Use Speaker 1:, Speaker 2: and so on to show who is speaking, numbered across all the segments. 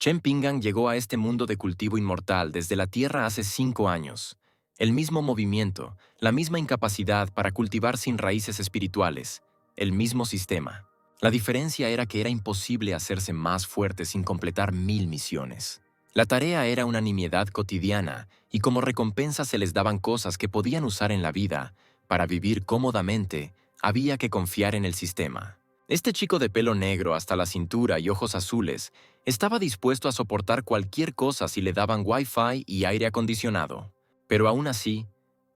Speaker 1: Chen Pingan llegó a este mundo de cultivo inmortal desde la Tierra hace 5 años. El mismo movimiento, la misma incapacidad para cultivar sin raíces espirituales, el mismo sistema. La diferencia era que era imposible hacerse más fuerte sin completar 1000 misiones. La tarea era una nimiedad cotidiana y como recompensa se les daban cosas que podían usar en la vida. Para vivir cómodamente, había que confiar en el sistema. Este chico de pelo negro hasta la cintura y ojos azules estaba dispuesto a soportar cualquier cosa si le daban Wi-Fi y aire acondicionado. Pero aún así,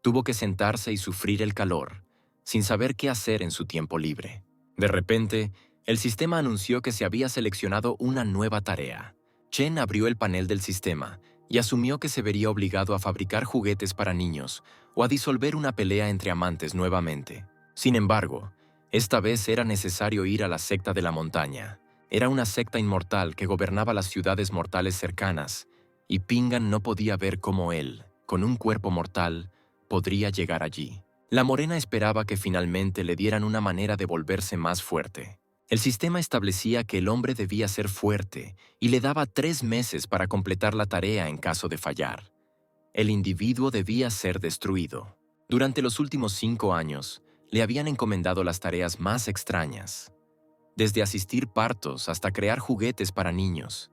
Speaker 1: tuvo que sentarse y sufrir el calor, sin saber qué hacer en su tiempo libre. De repente, el sistema anunció que se había seleccionado una nueva tarea. Chen abrió el panel del sistema y asumió que se vería obligado a fabricar juguetes para niños o a disolver una pelea entre amantes nuevamente. Sin embargo, esta vez era necesario ir a la secta de la montaña. Era una secta inmortal que gobernaba las ciudades mortales cercanas, y Pingan no podía ver cómo él, con un cuerpo mortal, podría llegar allí. La morena esperaba que finalmente le dieran una manera de volverse más fuerte. El sistema establecía que el hombre debía ser fuerte y le daba 3 meses para completar la tarea en caso de fallar. El individuo debía ser destruido. Durante los últimos 5 años, le habían encomendado las tareas más extrañas, desde asistir partos hasta crear juguetes para niños.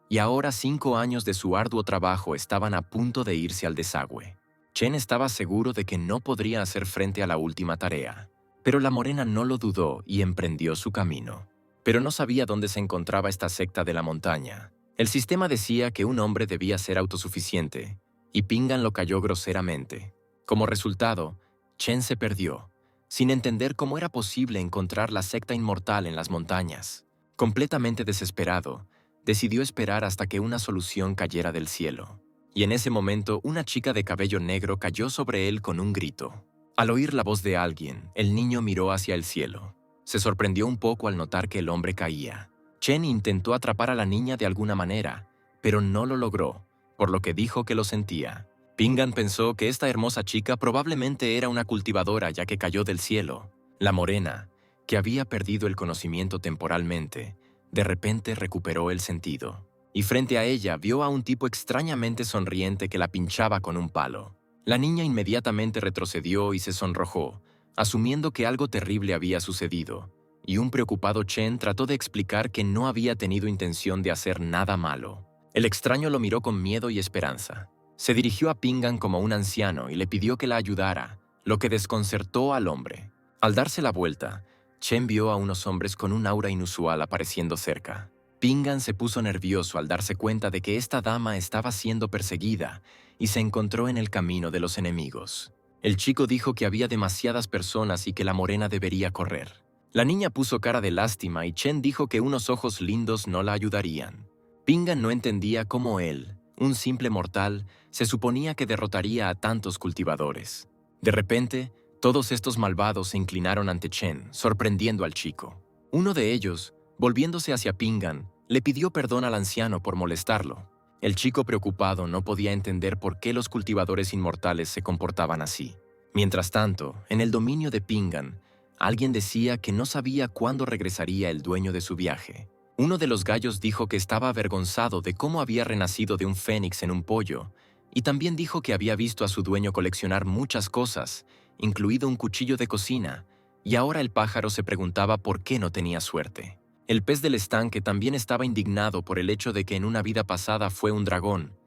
Speaker 1: Y ahora 5 años de su arduo trabajo estaban a punto de irse al desagüe. Chen estaba seguro de que no podría hacer frente a la última tarea. Pero la morena no lo dudó y emprendió su camino. Pero no sabía dónde se encontraba esta secta de la montaña. El sistema decía que un hombre debía ser autosuficiente, y Pingan lo cayó groseramente. Como resultado, Chen se perdió, sin entender cómo era posible encontrar la secta inmortal en las montañas. Completamente desesperado, decidió esperar hasta que una solución cayera del cielo. Y en ese momento, una chica de cabello negro cayó sobre él con un grito. Al oír la voz de alguien, el niño miró hacia el cielo. Se sorprendió un poco al notar que el hombre caía. Chen intentó atrapar a la niña de alguna manera, pero no lo logró, por lo que dijo que lo sentía. Pingan pensó que esta hermosa chica probablemente era una cultivadora ya que cayó del cielo. La morena, que había perdido el conocimiento temporalmente, de repente recuperó el sentido. Y frente a ella vio a un tipo extrañamente sonriente que la pinchaba con un palo. La niña inmediatamente retrocedió y se sonrojó, asumiendo que algo terrible había sucedido, y un preocupado Chen trató de explicar que no había tenido intención de hacer nada malo. El extraño lo miró con miedo y esperanza. Se dirigió a Pingan como un anciano y le pidió que la ayudara, lo que desconcertó al hombre. Al darse la vuelta, Chen vio a unos hombres con un aura inusual apareciendo cerca. Pingan se puso nervioso al darse cuenta de que esta dama estaba siendo perseguida y se encontró en el camino de los enemigos. El chico dijo que había demasiadas personas y que la morena debería correr. La niña puso cara de lástima y Chen dijo que unos ojos lindos no la ayudarían. Pingan no entendía cómo él, un simple mortal, se suponía que derrotaría a tantos cultivadores. De repente, todos estos malvados se inclinaron ante Chen, sorprendiendo al chico. Uno de ellos, volviéndose hacia Pingan, le pidió perdón al anciano por molestarlo. El chico preocupado no podía entender por qué los cultivadores inmortales se comportaban así. Mientras tanto, en el dominio de Pingan, alguien decía que no sabía cuándo regresaría el dueño de su viaje. Uno de los gallos dijo que estaba avergonzado de cómo había renacido de un fénix en un pollo, y también dijo que había visto a su dueño coleccionar muchas cosas, incluido un cuchillo de cocina, y ahora el pájaro se preguntaba por qué no tenía suerte. El pez del estanque también estaba indignado por el hecho de que en una vida pasada fue un dragón,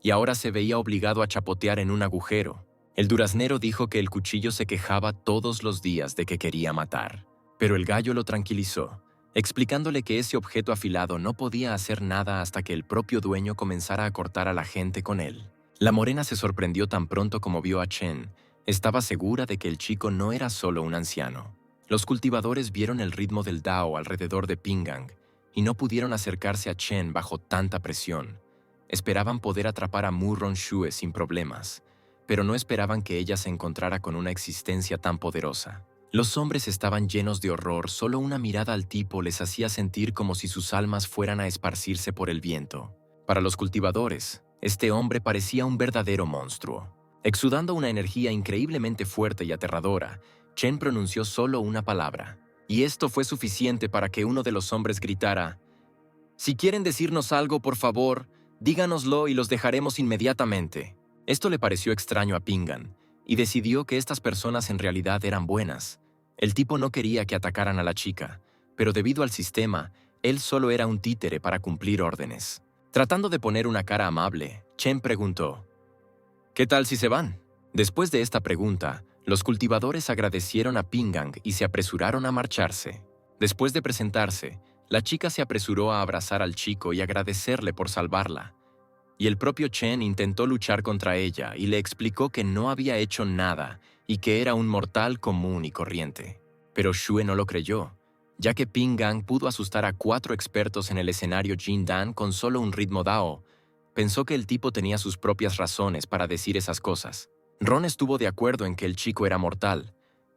Speaker 1: y ahora se veía obligado a chapotear en un agujero. El duraznero dijo que el cuchillo se quejaba todos los días de que quería matar, pero el gallo lo tranquilizó, explicándole que ese objeto afilado no podía hacer nada hasta que el propio dueño comenzara a cortar a la gente con él. La morena se sorprendió tan pronto como vio a Chen. Estaba segura de que el chico no era solo un anciano. Los cultivadores vieron el ritmo del Dao alrededor de Pingang y no pudieron acercarse a Chen bajo tanta presión. Esperaban poder atrapar a Mu Rongxue sin problemas, pero no esperaban que ella se encontrara con una existencia tan poderosa. Los hombres estaban llenos de horror, solo una mirada al tipo les hacía sentir como si sus almas fueran a esparcirse por el viento. Para los cultivadores, este hombre parecía un verdadero monstruo. Exudando una energía increíblemente fuerte y aterradora, Chen pronunció solo una palabra, y esto fue suficiente para que uno de los hombres gritara: Si quieren decirnos algo, por favor, díganoslo y los dejaremos inmediatamente. Esto le pareció extraño a Pingan, y decidió que estas personas en realidad eran buenas. El tipo no quería que atacaran a la chica, pero debido al sistema, él solo era un títere para cumplir órdenes. Tratando de poner una cara amable, Chen preguntó, ¿qué tal si se van? Después de esta pregunta, los cultivadores agradecieron a Pingang y se apresuraron a marcharse. Después de presentarse, la chica se apresuró a abrazar al chico y agradecerle por salvarla. Y el propio Chen intentó luchar contra ella y le explicó que no había hecho nada y que era un mortal común y corriente. Pero Xue no lo creyó, ya que Pingang pudo asustar a 4 expertos en el escenario Jin Dan con solo un ritmo Dao. Pensó que el tipo tenía sus propias razones para decir esas cosas. Ron estuvo de acuerdo en que el chico era mortal,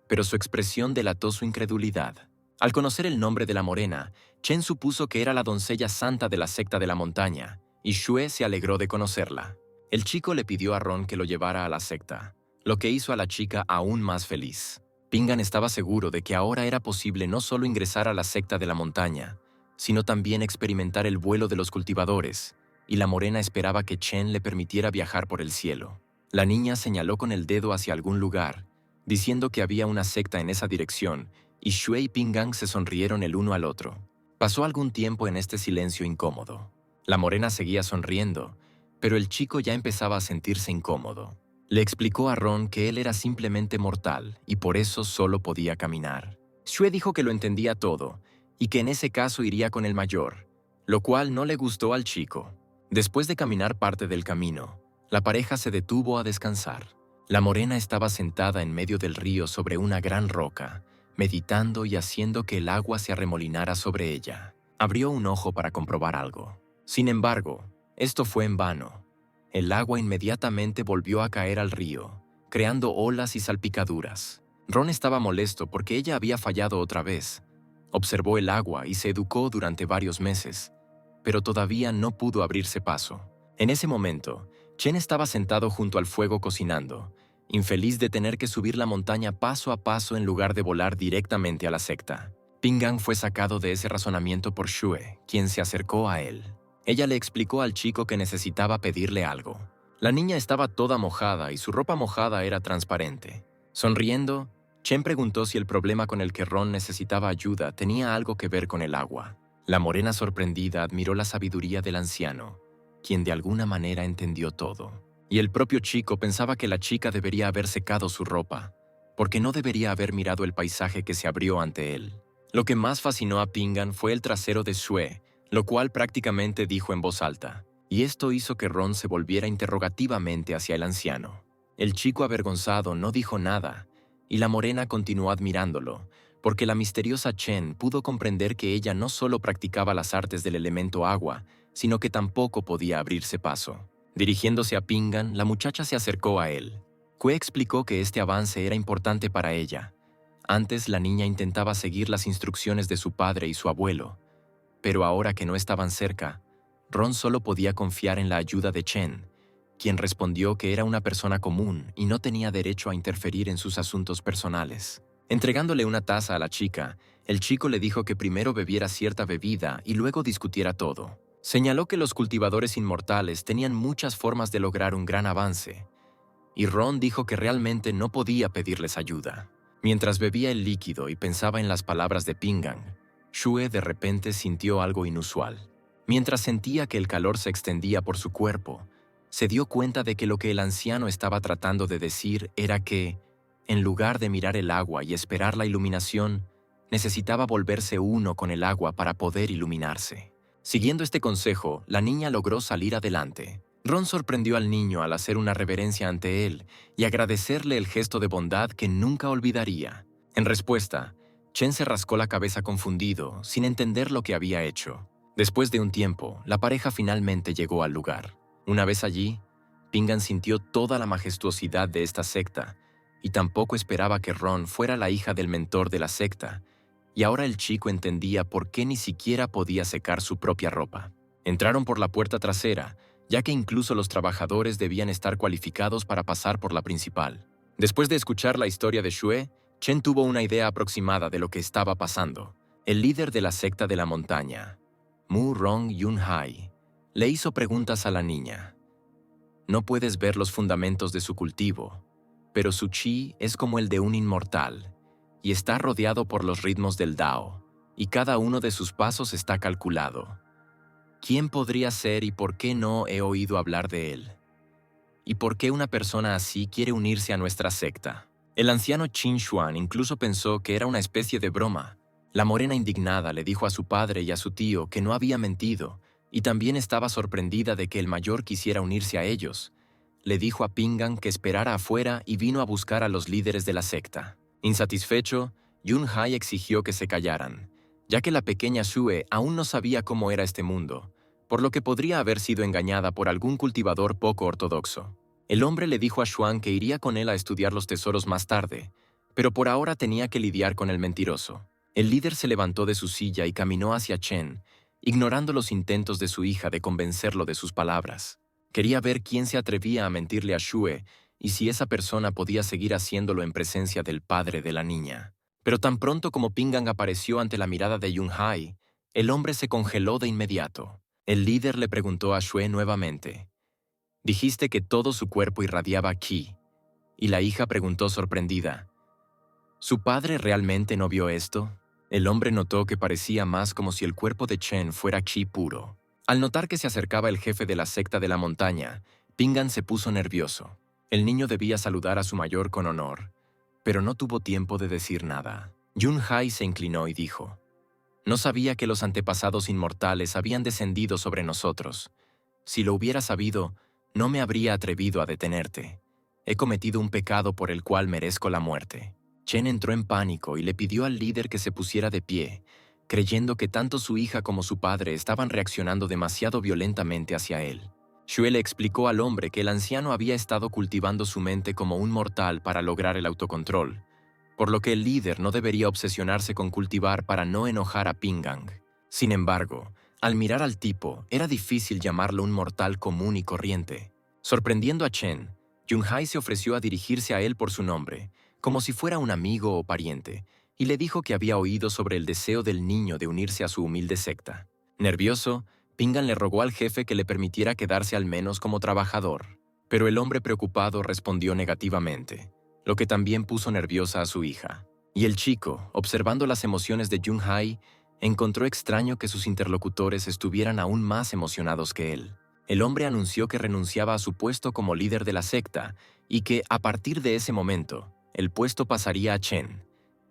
Speaker 1: pero su expresión delató su incredulidad. Al conocer el nombre de la morena, Chen supuso que era la doncella santa de la secta de la montaña, y Xue se alegró de conocerla. El chico le pidió a Ron que lo llevara a la secta, lo que hizo a la chica aún más feliz. Pingan estaba seguro de que ahora era posible no solo ingresar a la secta de la montaña, sino también experimentar el vuelo de los cultivadores, y la morena esperaba que Chen le permitiera viajar por el cielo. La niña señaló con el dedo hacia algún lugar, diciendo que había una secta en esa dirección, y Xue y Pingang se sonrieron el uno al otro. Pasó algún tiempo en este silencio incómodo. La morena seguía sonriendo, pero el chico ya empezaba a sentirse incómodo. Le explicó a Ron que él era simplemente mortal y por eso solo podía caminar. Xue dijo que lo entendía todo y que en ese caso iría con el mayor, lo cual no le gustó al chico. Después de caminar parte del camino, la pareja se detuvo a descansar. La morena estaba sentada en medio del río sobre una gran roca, meditando y haciendo que el agua se arremolinara sobre ella. Abrió un ojo para comprobar algo. Sin embargo, esto fue en vano. El agua inmediatamente volvió a caer al río, creando olas y salpicaduras. Ron estaba molesto porque ella había fallado otra vez. Observó el agua y se educó durante varios meses, pero todavía no pudo abrirse paso. En ese momento, Chen estaba sentado junto al fuego cocinando, infeliz de tener que subir la montaña paso a paso en lugar de volar directamente a la secta. Pingang fue sacado de ese razonamiento por Xue, quien se acercó a él. Ella le explicó al chico que necesitaba pedirle algo. La niña estaba toda mojada y su ropa mojada era transparente. Sonriendo, Chen preguntó si el problema con el que Ron necesitaba ayuda tenía algo que ver con el agua. La morena sorprendida admiró la sabiduría del anciano, quien de alguna manera entendió todo. Y el propio chico pensaba que la chica debería haber secado su ropa, porque no debería haber mirado el paisaje que se abrió ante él. Lo que más fascinó a Pingan fue el trasero de Xue, lo cual prácticamente dijo en voz alta, y esto hizo que Ron se volviera interrogativamente hacia el anciano. El chico avergonzado no dijo nada, y la morena continuó admirándolo, porque la misteriosa Chen pudo comprender que ella no solo practicaba las artes del elemento agua, sino que tampoco podía abrirse paso. Dirigiéndose a Pingan, la muchacha se acercó a él. Kue explicó que este avance era importante para ella. Antes la niña intentaba seguir las instrucciones de su padre y su abuelo, pero ahora que no estaban cerca, Ron solo podía confiar en la ayuda de Chen, quien respondió que era una persona común y no tenía derecho a interferir en sus asuntos personales. Entregándole una taza a la chica, el chico le dijo que primero bebiera cierta bebida y luego discutiera todo. Señaló que los cultivadores inmortales tenían muchas formas de lograr un gran avance, y Ron dijo que realmente no podía pedirles ayuda. Mientras bebía el líquido y pensaba en las palabras de Pingang, Xue de repente sintió algo inusual. Mientras sentía que el calor se extendía por su cuerpo, se dio cuenta de que lo que el anciano estaba tratando de decir era que, en lugar de mirar el agua y esperar la iluminación, necesitaba volverse uno con el agua para poder iluminarse. Siguiendo este consejo, la niña logró salir adelante. Ron sorprendió al niño al hacer una reverencia ante él y agradecerle el gesto de bondad que nunca olvidaría. En respuesta, Chen se rascó la cabeza confundido, sin entender lo que había hecho. Después de un tiempo, la pareja finalmente llegó al lugar. Una vez allí, Pingan sintió toda la majestuosidad de esta secta, y tampoco esperaba que Ron fuera la hija del mentor de la secta, y ahora el chico entendía por qué ni siquiera podía secar su propia ropa. Entraron por la puerta trasera, ya que incluso los trabajadores debían estar cualificados para pasar por la principal. Después de escuchar la historia de Xue, Chen tuvo una idea aproximada de lo que estaba pasando. El líder de la secta de la montaña, Mu Rong Yunhai le hizo preguntas a la niña. No puedes ver los fundamentos de su cultivo, pero su chi es como el de un inmortal, y está rodeado por los ritmos del Dao, y cada uno de sus pasos está calculado. ¿Quién podría ser y por qué no he oído hablar de él? ¿Y por qué una persona así quiere unirse a nuestra secta? El anciano Qin Xuan incluso pensó que era una especie de broma. La morena indignada le dijo a su padre y a su tío que no había mentido, y también estaba sorprendida de que el mayor quisiera unirse a ellos. Le dijo a Pingan que esperara afuera y vino a buscar a los líderes de la secta. Insatisfecho, Yunhai exigió que se callaran, ya que la pequeña Xue aún no sabía cómo era este mundo, por lo que podría haber sido engañada por algún cultivador poco ortodoxo. El hombre le dijo a Xuan que iría con él a estudiar los tesoros más tarde, pero por ahora tenía que lidiar con el mentiroso. El líder se levantó de su silla y caminó hacia Chen, ignorando los intentos de su hija de convencerlo de sus palabras. Quería ver quién se atrevía a mentirle a Xue y si esa persona podía seguir haciéndolo en presencia del padre de la niña. Pero tan pronto como Pingan apareció ante la mirada de Yunhai, el hombre se congeló de inmediato. El líder le preguntó a Xue nuevamente. «Dijiste que todo su cuerpo irradiaba qi», y la hija preguntó sorprendida. ¿Su padre realmente no vio esto? El hombre notó que parecía más como si el cuerpo de Chen fuera qi puro. Al notar que se acercaba el jefe de la secta de la montaña, Pingan se puso nervioso. El niño debía saludar a su mayor con honor, pero no tuvo tiempo de decir nada. Yunhai se inclinó y dijo, «No sabía que los antepasados inmortales habían descendido sobre nosotros. Si lo hubiera sabido, no me habría atrevido a detenerte. He cometido un pecado por el cual merezco la muerte». Chen entró en pánico y le pidió al líder que se pusiera de pie, creyendo que tanto su hija como su padre estaban reaccionando demasiado violentamente hacia él. Xue le explicó al hombre que el anciano había estado cultivando su mente como un mortal para lograr el autocontrol, por lo que el líder no debería obsesionarse con cultivar para no enojar a Pingang. Sin embargo, al mirar al tipo, era difícil llamarlo un mortal común y corriente. Sorprendiendo a Chen, Yunhai se ofreció a dirigirse a él por su nombre, como si fuera un amigo o pariente, y le dijo que había oído sobre el deseo del niño de unirse a su humilde secta. Nervioso, Pingan le rogó al jefe que le permitiera quedarse al menos como trabajador, pero el hombre preocupado respondió negativamente, lo que también puso nerviosa a su hija. Y el chico, observando las emociones de Yunhai, encontró extraño que sus interlocutores estuvieran aún más emocionados que él. El hombre anunció que renunciaba a su puesto como líder de la secta y que, a partir de ese momento, el puesto pasaría a Chen,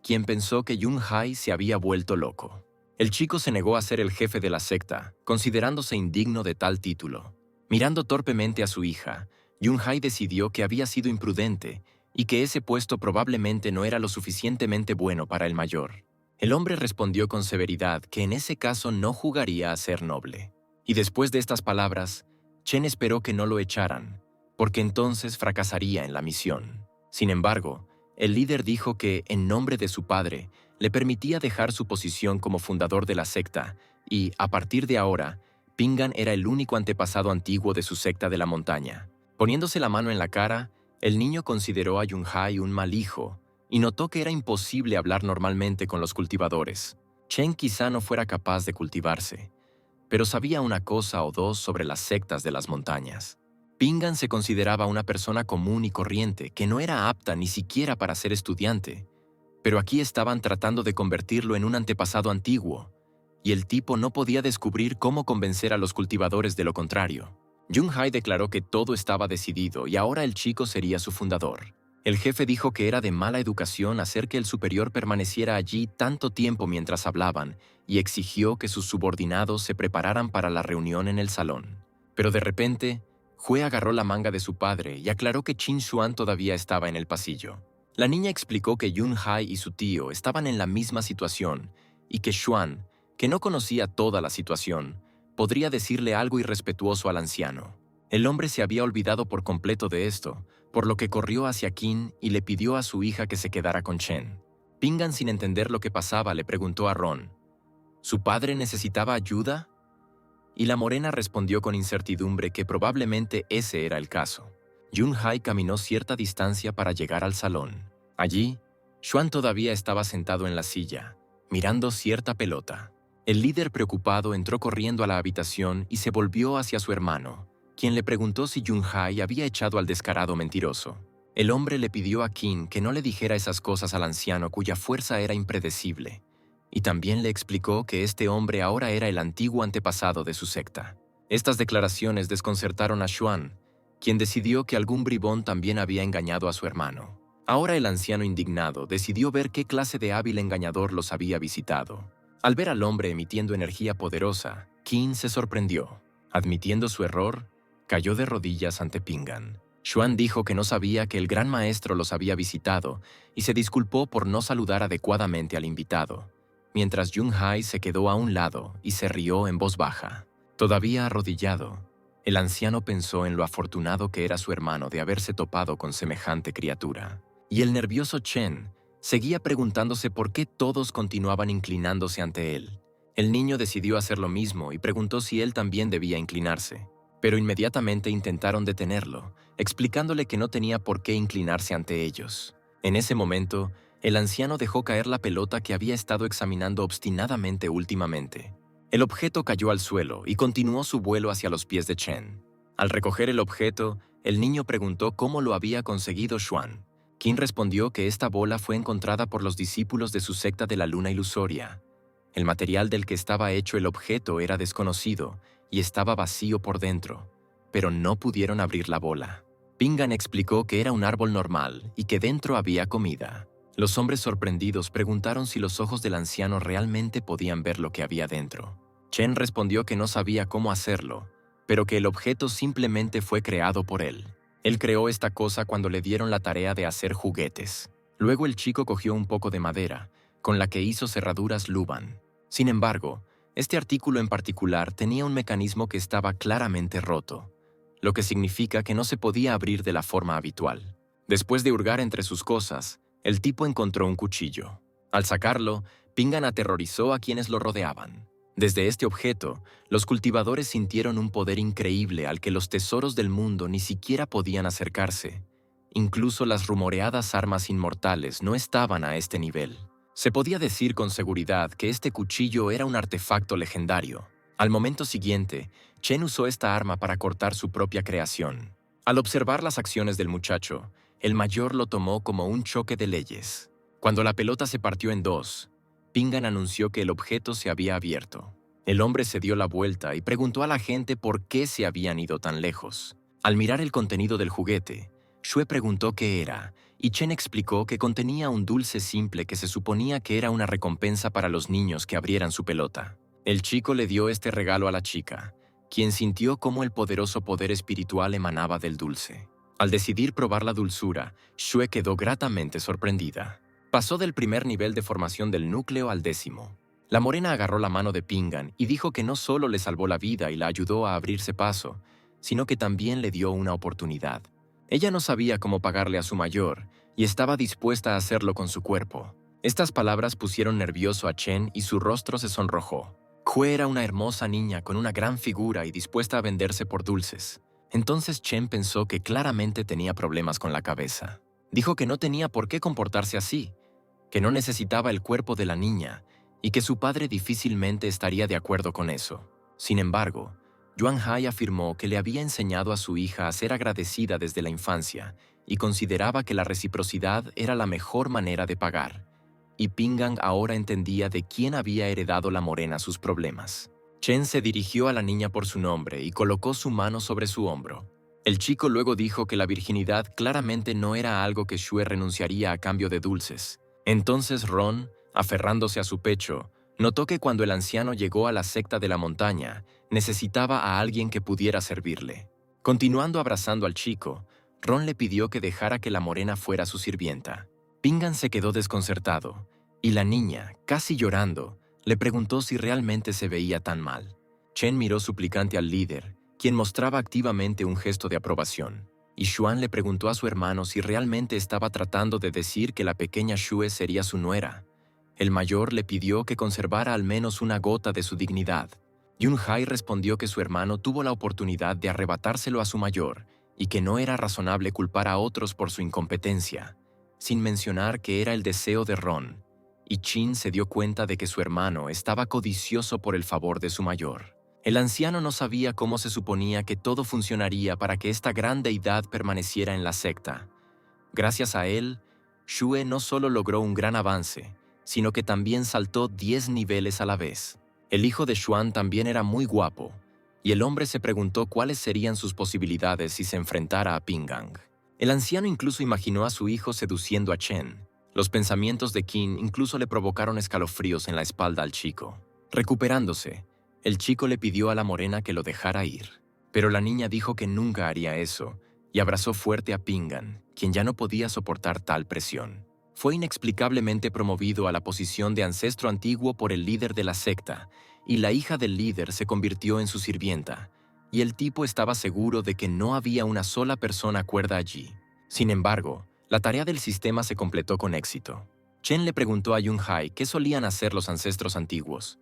Speaker 1: quien pensó que Yunhai se había vuelto loco. El chico se negó a ser el jefe de la secta, considerándose indigno de tal título. Mirando torpemente a su hija, Yunhai decidió que había sido imprudente y que ese puesto probablemente no era lo suficientemente bueno para el mayor. El hombre respondió con severidad que en ese caso no jugaría a ser noble. Y después de estas palabras, Chen esperó que no lo echaran, porque entonces fracasaría en la misión. Sin embargo, el líder dijo que, en nombre de su padre, le permitía dejar su posición como fundador de la secta y, a partir de ahora, Pingan era el único antepasado antiguo de su secta de la montaña. Poniéndose la mano en la cara, el niño consideró a Yunhai un mal hijo y notó que era imposible hablar normalmente con los cultivadores. Chen quizá no fuera capaz de cultivarse, pero sabía una cosa o dos sobre las sectas de las montañas. Pingan se consideraba una persona común y corriente que no era apta ni siquiera para ser estudiante, pero aquí estaban tratando de convertirlo en un antepasado antiguo, y el tipo no podía descubrir cómo convencer a los cultivadores de lo contrario. Yunhai declaró que todo estaba decidido y ahora el chico sería su fundador. El jefe dijo que era de mala educación hacer que el superior permaneciera allí tanto tiempo mientras hablaban y exigió que sus subordinados se prepararan para la reunión en el salón. Pero de repente, Jue agarró la manga de su padre y aclaró que Qin Xuan todavía estaba en el pasillo. La niña explicó que Yunhai y su tío estaban en la misma situación y que Xuan, que no conocía toda la situación, podría decirle algo irrespetuoso al anciano. El hombre se había olvidado por completo de esto, por lo que corrió hacia Qin y le pidió a su hija que se quedara con Chen. Pingan, sin entender lo que pasaba, le preguntó a Ron, ¿su padre necesitaba ayuda? Y la morena respondió con incertidumbre que probablemente ese era el caso. Yunhai caminó cierta distancia para llegar al salón. Allí, Xuan todavía estaba sentado en la silla, mirando cierta pelota. El líder preocupado entró corriendo a la habitación y se volvió hacia su hermano, quien le preguntó si Yunhai había echado al descarado mentiroso. El hombre le pidió a Qin que no le dijera esas cosas al anciano cuya fuerza era impredecible, y también le explicó que este hombre ahora era el antiguo antepasado de su secta. Estas declaraciones desconcertaron a Xuan, quien decidió que algún bribón también había engañado a su hermano. Ahora el anciano indignado decidió ver qué clase de hábil engañador los había visitado. Al ver al hombre emitiendo energía poderosa, Qin se sorprendió. Admitiendo su error, cayó de rodillas ante Pingan. Xuan dijo que no sabía que el gran maestro los había visitado y se disculpó por no saludar adecuadamente al invitado, mientras Yunhai se quedó a un lado y se rió en voz baja. Todavía arrodillado, el anciano pensó en lo afortunado que era su hermano de haberse topado con semejante criatura. Y el nervioso Chen seguía preguntándose por qué todos continuaban inclinándose ante él. El niño decidió hacer lo mismo y preguntó si él también debía inclinarse, pero inmediatamente intentaron detenerlo, explicándole que no tenía por qué inclinarse ante ellos. En ese momento, el anciano dejó caer la pelota que había estado examinando obstinadamente últimamente. El objeto cayó al suelo y continuó su vuelo hacia los pies de Chen. Al recoger el objeto, el niño preguntó cómo lo había conseguido Xuan. Qin respondió que esta bola fue encontrada por los discípulos de su secta de la luna ilusoria. El material del que estaba hecho el objeto era desconocido y estaba vacío por dentro, pero no pudieron abrir la bola. Pingan explicó que era un árbol normal y que dentro había comida. Los hombres sorprendidos preguntaron si los ojos del anciano realmente podían ver lo que había dentro. Chen respondió que no sabía cómo hacerlo, pero que el objeto simplemente fue creado por él. Él creó esta cosa cuando le dieron la tarea de hacer juguetes. Luego el chico cogió un poco de madera, con la que hizo cerraduras Luban. Sin embargo, este artículo en particular tenía un mecanismo que estaba claramente roto, lo que significa que no se podía abrir de la forma habitual. Después de hurgar entre sus cosas, el tipo encontró un cuchillo. Al sacarlo, Pingan aterrorizó a quienes lo rodeaban. Desde este objeto, los cultivadores sintieron un poder increíble al que los tesoros del mundo ni siquiera podían acercarse. Incluso las rumoreadas armas inmortales no estaban a este nivel. Se podía decir con seguridad que este cuchillo era un artefacto legendario. Al momento siguiente, Chen usó esta arma para cortar su propia creación. Al observar las acciones del muchacho, el mayor lo tomó como un choque de leyes. Cuando la pelota se partió en dos, Pingan anunció que el objeto se había abierto. El hombre se dio la vuelta y preguntó a la gente por qué se habían ido tan lejos. Al mirar el contenido del juguete, Xue preguntó qué era, y Chen explicó que contenía un dulce simple que se suponía que era una recompensa para los niños que abrieran su pelota. El chico le dio este regalo a la chica, quien sintió cómo el poderoso poder espiritual emanaba del dulce. Al decidir probar la dulzura, Xue quedó gratamente sorprendida. Pasó del primer nivel de formación del núcleo al 10º. La morena agarró la mano de Pingan y dijo que no solo le salvó la vida y la ayudó a abrirse paso, sino que también le dio una oportunidad. Ella no sabía cómo pagarle a su mayor y estaba dispuesta a hacerlo con su cuerpo. Estas palabras pusieron nervioso a Chen y su rostro se sonrojó. Xue era una hermosa niña con una gran figura y dispuesta a venderse por dulces. Entonces Chen pensó que claramente tenía problemas con la cabeza. Dijo que no tenía por qué comportarse así, que no necesitaba el cuerpo de la niña y que su padre difícilmente estaría de acuerdo con eso. Sin embargo, Yuanhai afirmó que le había enseñado a su hija a ser agradecida desde la infancia y consideraba que la reciprocidad era la mejor manera de pagar. Y Pingan ahora entendía de quién había heredado la morena sus problemas. Chen se dirigió a la niña por su nombre y colocó su mano sobre su hombro. El chico luego dijo que la virginidad claramente no era algo que Xue renunciaría a cambio de dulces. Entonces Ron, aferrándose a su pecho, notó que cuando el anciano llegó a la secta de la montaña, necesitaba a alguien que pudiera servirle. Continuando abrazando al chico, Ron le pidió que dejara que la morena fuera su sirvienta. Pingan se quedó desconcertado, y la niña, casi llorando, le preguntó si realmente se veía tan mal. Chen miró suplicante al líder, quien mostraba activamente un gesto de aprobación, y Xuan le preguntó a su hermano si realmente estaba tratando de decir que la pequeña Xue sería su nuera. El mayor le pidió que conservara al menos una gota de su dignidad. Yunhai respondió que su hermano tuvo la oportunidad de arrebatárselo a su mayor y que no era razonable culpar a otros por su incompetencia, sin mencionar que era el deseo de Ron, y Chin se dio cuenta de que su hermano estaba codicioso por el favor de su mayor. El anciano no sabía cómo se suponía que todo funcionaría para que esta gran deidad permaneciera en la secta. Gracias a él, Shue no solo logró un gran avance, sino que también saltó 10 niveles a la vez. El hijo de Xuan también era muy guapo, y el hombre se preguntó cuáles serían sus posibilidades si se enfrentara a Pingang. El anciano incluso imaginó a su hijo seduciendo a Chen. Los pensamientos de Qin incluso le provocaron escalofríos en la espalda al chico. Recuperándose, el chico le pidió a la morena que lo dejara ir, pero la niña dijo que nunca haría eso y abrazó fuerte a Pingan, quien ya no podía soportar tal presión. Fue inexplicablemente promovido a la posición de ancestro antiguo por el líder de la secta, y la hija del líder se convirtió en su sirvienta, y el tipo estaba seguro de que no había una sola persona cuerda allí. Sin embargo, la tarea del sistema se completó con éxito. Chen le preguntó a Yunhai qué solían hacer los ancestros antiguos,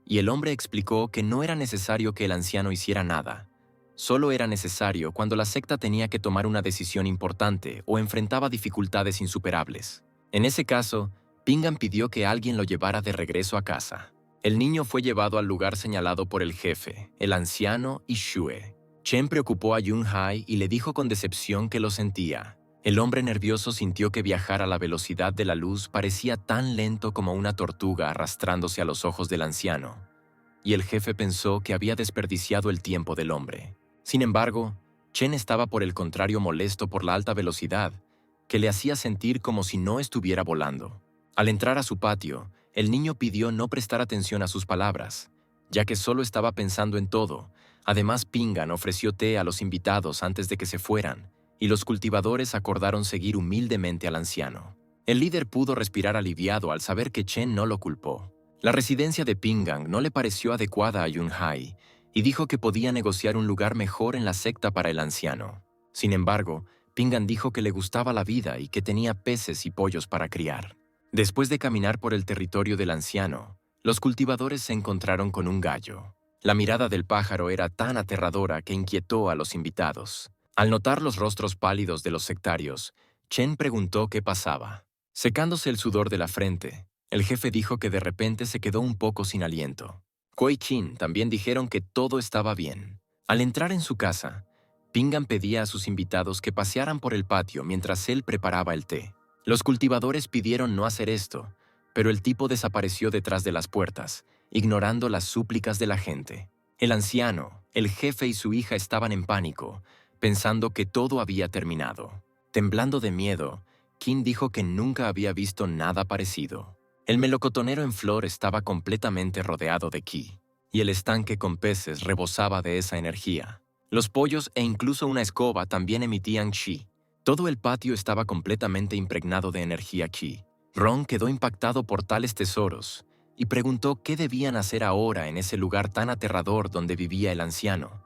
Speaker 1: y el hombre explicó que no era necesario que el anciano hiciera nada. Solo era necesario cuando la secta tenía que tomar una decisión importante o enfrentaba dificultades insuperables. En ese caso, Pingan pidió que alguien lo llevara de regreso a casa. El niño fue llevado al lugar señalado por el jefe, el anciano y Shue. Chen preocupó a Yunhai y le dijo con decepción que lo sentía. El hombre nervioso sintió que viajar a la velocidad de la luz parecía tan lento como una tortuga arrastrándose a los ojos del anciano, y el jefe pensó que había desperdiciado el tiempo del hombre. Sin embargo, Chen estaba por el contrario molesto por la alta velocidad, que le hacía sentir como si no estuviera volando. Al entrar a su patio, el niño pidió no prestar atención a sus palabras, ya que solo estaba pensando en todo. Además, Pingan ofreció té a los invitados antes de que se fueran, y los cultivadores acordaron seguir humildemente al anciano. El líder pudo respirar aliviado al saber que Chen no lo culpó. La residencia de Pingang no le pareció adecuada a Yunhai, y dijo que podía negociar un lugar mejor en la secta para el anciano. Sin embargo, Pingan dijo que le gustaba la vida y que tenía peces y pollos para criar. Después de caminar por el territorio del anciano, los cultivadores se encontraron con un gallo. La mirada del pájaro era tan aterradora que inquietó a los invitados. Al notar los rostros pálidos de los sectarios, Chen preguntó qué pasaba. Secándose el sudor de la frente, el jefe dijo que de repente se quedó un poco sin aliento. Kuei y Qin también dijeron que todo estaba bien. Al entrar en su casa, Pingan pedía a sus invitados que pasearan por el patio mientras él preparaba el té. Los cultivadores pidieron no hacer esto, pero el tipo desapareció detrás de las puertas, ignorando las súplicas de la gente. El anciano, el jefe y su hija estaban en pánico, pensando que todo había terminado. Temblando de miedo, Qin dijo que nunca había visto nada parecido. El melocotonero en flor estaba completamente rodeado de ki, y el estanque con peces rebosaba de esa energía. Los pollos e incluso una escoba también emitían chi. Todo el patio estaba completamente impregnado de energía ki. Ron quedó impactado por tales tesoros y preguntó qué debían hacer ahora en ese lugar tan aterrador donde vivía el anciano.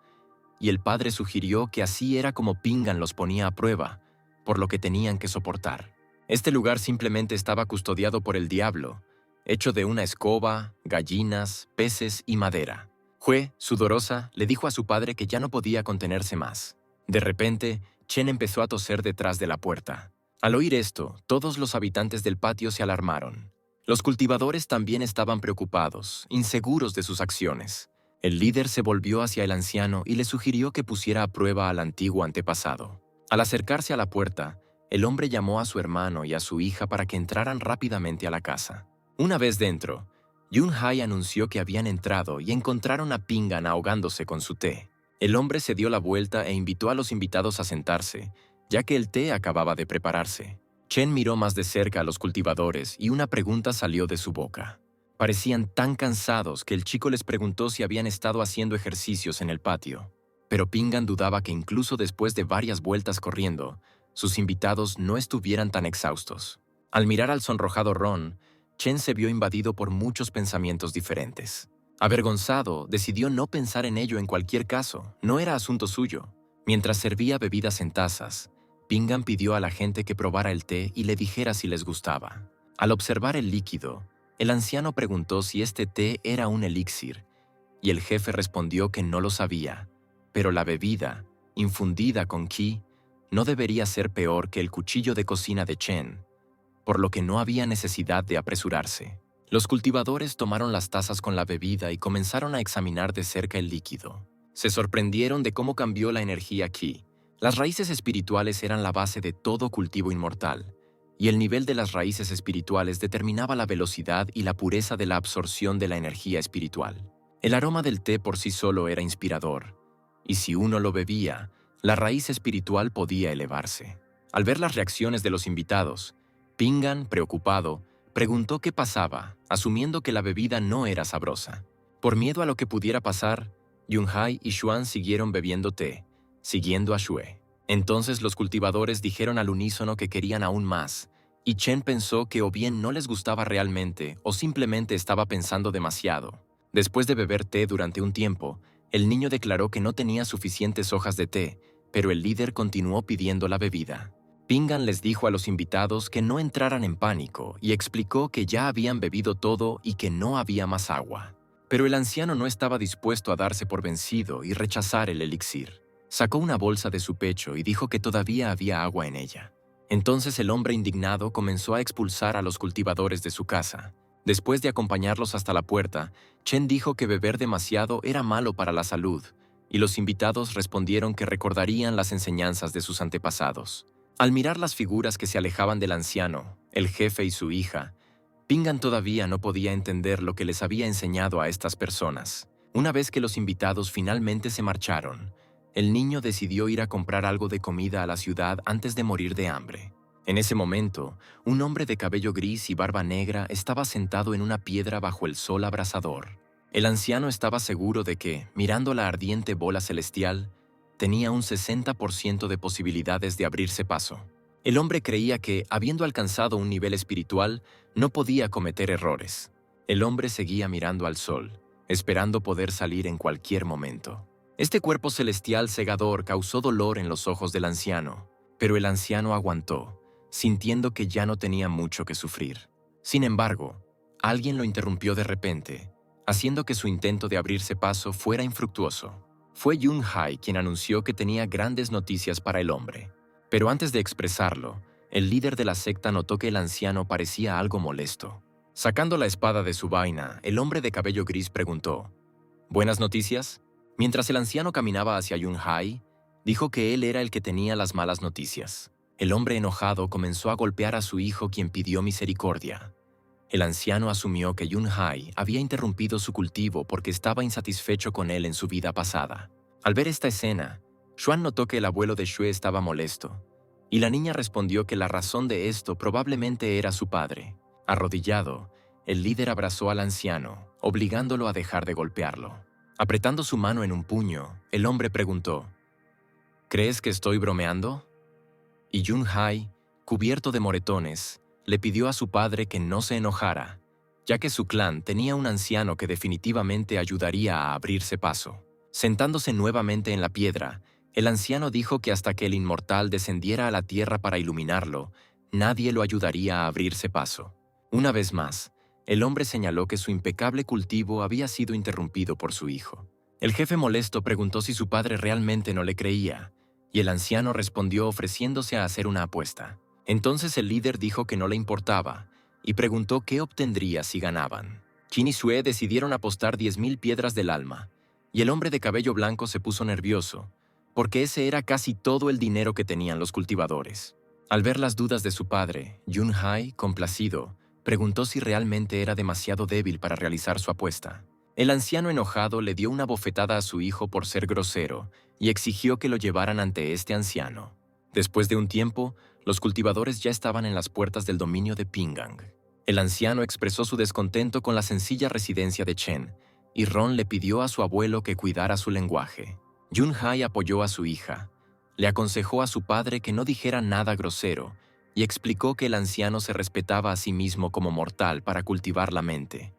Speaker 1: Y el padre sugirió que así era como Pingan los ponía a prueba, por lo que tenían que soportar. Este lugar simplemente estaba custodiado por el diablo, hecho de una escoba, gallinas, peces y madera. Hue, sudorosa, le dijo a su padre que ya no podía contenerse más. De repente, Chen empezó a toser detrás de la puerta. Al oír esto, todos los habitantes del patio se alarmaron. Los cultivadores también estaban preocupados, inseguros de sus acciones. El líder se volvió hacia el anciano y le sugirió que pusiera a prueba al antiguo antepasado. Al acercarse a la puerta, el hombre llamó a su hermano y a su hija para que entraran rápidamente a la casa. Una vez dentro, Yunhai anunció que habían entrado y encontraron a Pingan ahogándose con su té. El hombre se dio la vuelta e invitó a los invitados a sentarse, ya que el té acababa de prepararse. Chen miró más de cerca a los cultivadores y una pregunta salió de su boca. Parecían tan cansados que el chico les preguntó si habían estado haciendo ejercicios en el patio. Pero Pingan dudaba que incluso después de varias vueltas corriendo, sus invitados no estuvieran tan exhaustos. Al mirar al sonrojado Ron, Chen se vio invadido por muchos pensamientos diferentes. Avergonzado, decidió no pensar en ello en cualquier caso, no era asunto suyo. Mientras servía bebidas en tazas, Pingan pidió a la gente que probara el té y le dijera si les gustaba. Al observar el líquido, el anciano preguntó si este té era un elixir, y el jefe respondió que no lo sabía, pero la bebida, infundida con ki, no debería ser peor que el cuchillo de cocina de Chen. por lo que no había necesidad de apresurarse. Los cultivadores tomaron las tazas con la bebida y comenzaron a examinar de cerca el líquido. Se sorprendieron de cómo cambió la energía aquí. Las raíces espirituales eran la base de todo cultivo inmortal, y el nivel de las raíces espirituales determinaba la velocidad y la pureza de la absorción de la energía espiritual. El aroma del té por sí solo era inspirador, y si uno lo bebía, la raíz espiritual podía elevarse. Al ver las reacciones de los invitados, Pingan, preocupado, preguntó qué pasaba, asumiendo que la bebida no era sabrosa. Por miedo a lo que pudiera pasar, Yunhai y Xuan siguieron bebiendo té, siguiendo a Xue. Entonces los cultivadores dijeron al unísono que querían aún más, y Chen pensó que o bien no les gustaba realmente o simplemente estaba pensando demasiado. Después de beber té durante un tiempo, el niño declaró que no tenía suficientes hojas de té, pero el líder continuó pidiendo la bebida. Pingan les dijo a los invitados que no entraran en pánico y explicó que ya habían bebido todo y que no había más agua. Pero el anciano no estaba dispuesto a darse por vencido y rechazar el elixir. Sacó una bolsa de su pecho y dijo que todavía había agua en ella. Entonces el hombre indignado comenzó a expulsar a los cultivadores de su casa. Después de acompañarlos hasta la puerta, Chen dijo que beber demasiado era malo para la salud, y los invitados respondieron que recordarían las enseñanzas de sus antepasados. Al mirar las figuras que se alejaban del anciano, el jefe y su hija, Pingan todavía no podía entender lo que les había enseñado a estas personas. Una vez que los invitados finalmente se marcharon, el niño decidió ir a comprar algo de comida a la ciudad antes de morir de hambre. En ese momento, un hombre de cabello gris y barba negra estaba sentado en una piedra bajo el sol abrasador. El anciano estaba seguro de que, mirando la ardiente bola celestial, tenía un 60% de posibilidades de abrirse paso. El hombre creía que, habiendo alcanzado un nivel espiritual, no podía cometer errores. El hombre seguía mirando al sol, esperando poder salir en cualquier momento. Este cuerpo celestial cegador causó dolor en los ojos del anciano, pero el anciano aguantó, sintiendo que ya no tenía mucho que sufrir. Sin embargo, alguien lo interrumpió de repente, haciendo que su intento de abrirse paso fuera infructuoso. Fue Yunhai quien anunció que tenía grandes noticias para el hombre. Pero antes de expresarlo, el líder de la secta notó que el anciano parecía algo molesto. Sacando la espada de su vaina, el hombre de cabello gris preguntó, ¿buenas noticias? Mientras el anciano caminaba hacia Yunhai, dijo que él era el que tenía las malas noticias. El hombre enojado comenzó a golpear a su hijo, quien pidió misericordia. El anciano asumió que Yunhai había interrumpido su cultivo porque estaba insatisfecho con él en su vida pasada. Al ver esta escena, Xuan notó que el abuelo de Xue estaba molesto, y la niña respondió que la razón de esto probablemente era su padre. Arrodillado, el líder abrazó al anciano, obligándolo a dejar de golpearlo. Apretando su mano en un puño, el hombre preguntó, ¿crees que estoy bromeando? Y Yunhai, cubierto de moretones, le pidió a su padre que no se enojara, ya que su clan tenía un anciano que definitivamente ayudaría a abrirse paso. Sentándose nuevamente en la piedra, el anciano dijo que hasta que el inmortal descendiera a la tierra para iluminarlo, nadie lo ayudaría a abrirse paso. Una vez más, el hombre señaló que su impecable cultivo había sido interrumpido por su hijo. El jefe molesto preguntó si su padre realmente no le creía, y el anciano respondió ofreciéndose a hacer una apuesta. Entonces el líder dijo que no le importaba, y preguntó qué obtendría si ganaban. Qin y Xue decidieron apostar 10,000 piedras del alma, y el hombre de cabello blanco se puso nervioso, porque ese era casi todo el dinero que tenían los cultivadores. Al ver las dudas de su padre, Yunhai, complacido, preguntó si realmente era demasiado débil para realizar su apuesta. El anciano enojado le dio una bofetada a su hijo por ser grosero y exigió que lo llevaran ante este anciano. Después de un tiempo, los cultivadores ya estaban en las puertas del dominio de Pingang. El anciano expresó su descontento con la sencilla residencia de Chen, y Ron le pidió a su abuelo que cuidara su lenguaje. Yunhai apoyó a su hija, le aconsejó a su padre que no dijera nada grosero y explicó que el anciano se respetaba a sí mismo como mortal para cultivar la mente.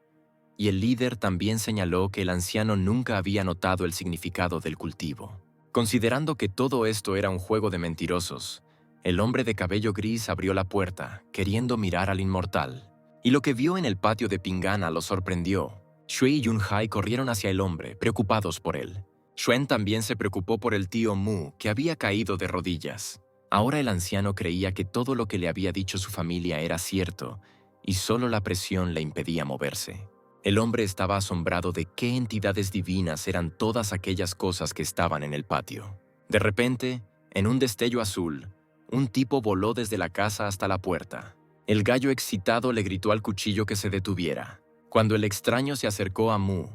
Speaker 1: Y el líder también señaló que el anciano nunca había notado el significado del cultivo. Considerando que todo esto era un juego de mentirosos, el hombre de cabello gris abrió la puerta, queriendo mirar al inmortal. Y lo que vio en el patio de Pingana lo sorprendió. Xue y Yunhai corrieron hacia el hombre, preocupados por él. Xuan también se preocupó por el tío Mu, que había caído de rodillas. Ahora el anciano creía que todo lo que le había dicho su familia era cierto, y solo la presión le impedía moverse. El hombre estaba asombrado de qué entidades divinas eran todas aquellas cosas que estaban en el patio. De repente, en un destello azul, un tipo voló desde la casa hasta la puerta. El gallo excitado le gritó al cuchillo que se detuviera. Cuando el extraño se acercó a Mu,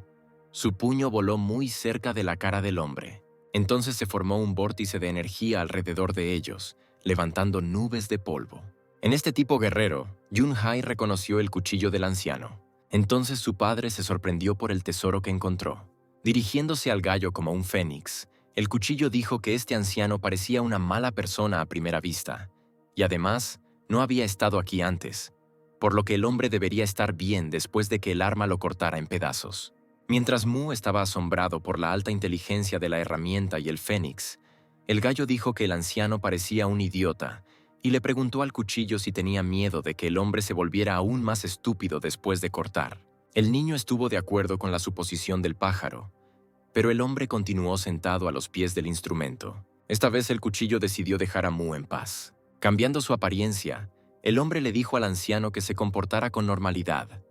Speaker 1: su puño voló muy cerca de la cara del hombre. Entonces se formó un vórtice de energía alrededor de ellos, levantando nubes de polvo. En este tipo guerrero, Yun-hai reconoció el cuchillo del anciano. Entonces su padre se sorprendió por el tesoro que encontró. Dirigiéndose al gallo como un fénix, el cuchillo dijo que este anciano parecía una mala persona a primera vista, y además no había estado aquí antes, por lo que el hombre debería estar bien después de que el arma lo cortara en pedazos. Mientras Mu estaba asombrado por la alta inteligencia de la herramienta y el fénix, el gallo dijo que el anciano parecía un idiota y le preguntó al cuchillo si tenía miedo de que el hombre se volviera aún más estúpido después de cortar. El niño estuvo de acuerdo con la suposición del pájaro, pero el hombre continuó sentado a los pies del instrumento. Esta vez el cuchillo decidió dejar a Mu en paz. Cambiando su apariencia, el hombre le dijo al anciano que se comportara con normalidad.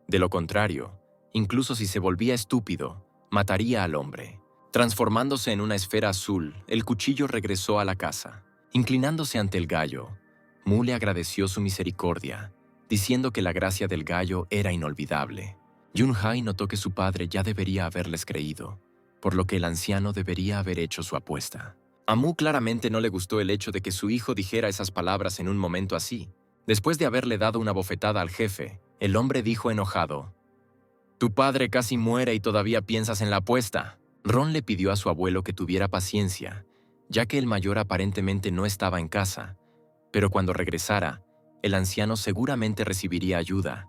Speaker 1: De lo contrario, incluso si se volvía estúpido, mataría al hombre. Transformándose en una esfera azul, el cuchillo regresó a la casa. Inclinándose ante el gallo, Mu le agradeció su misericordia, diciendo que la gracia del gallo era inolvidable. Yun-hai notó que su padre ya debería haberles creído, por lo que el anciano debería haber hecho su apuesta. A Mu claramente no le gustó el hecho de que su hijo dijera esas palabras en un momento así. Después de haberle dado una bofetada al jefe, el hombre dijo enojado: «Tu padre casi muere y todavía piensas en la apuesta». Ron le pidió a su abuelo que tuviera paciencia, ya que el mayor aparentemente no estaba en casa, pero cuando regresara, el anciano seguramente recibiría ayuda,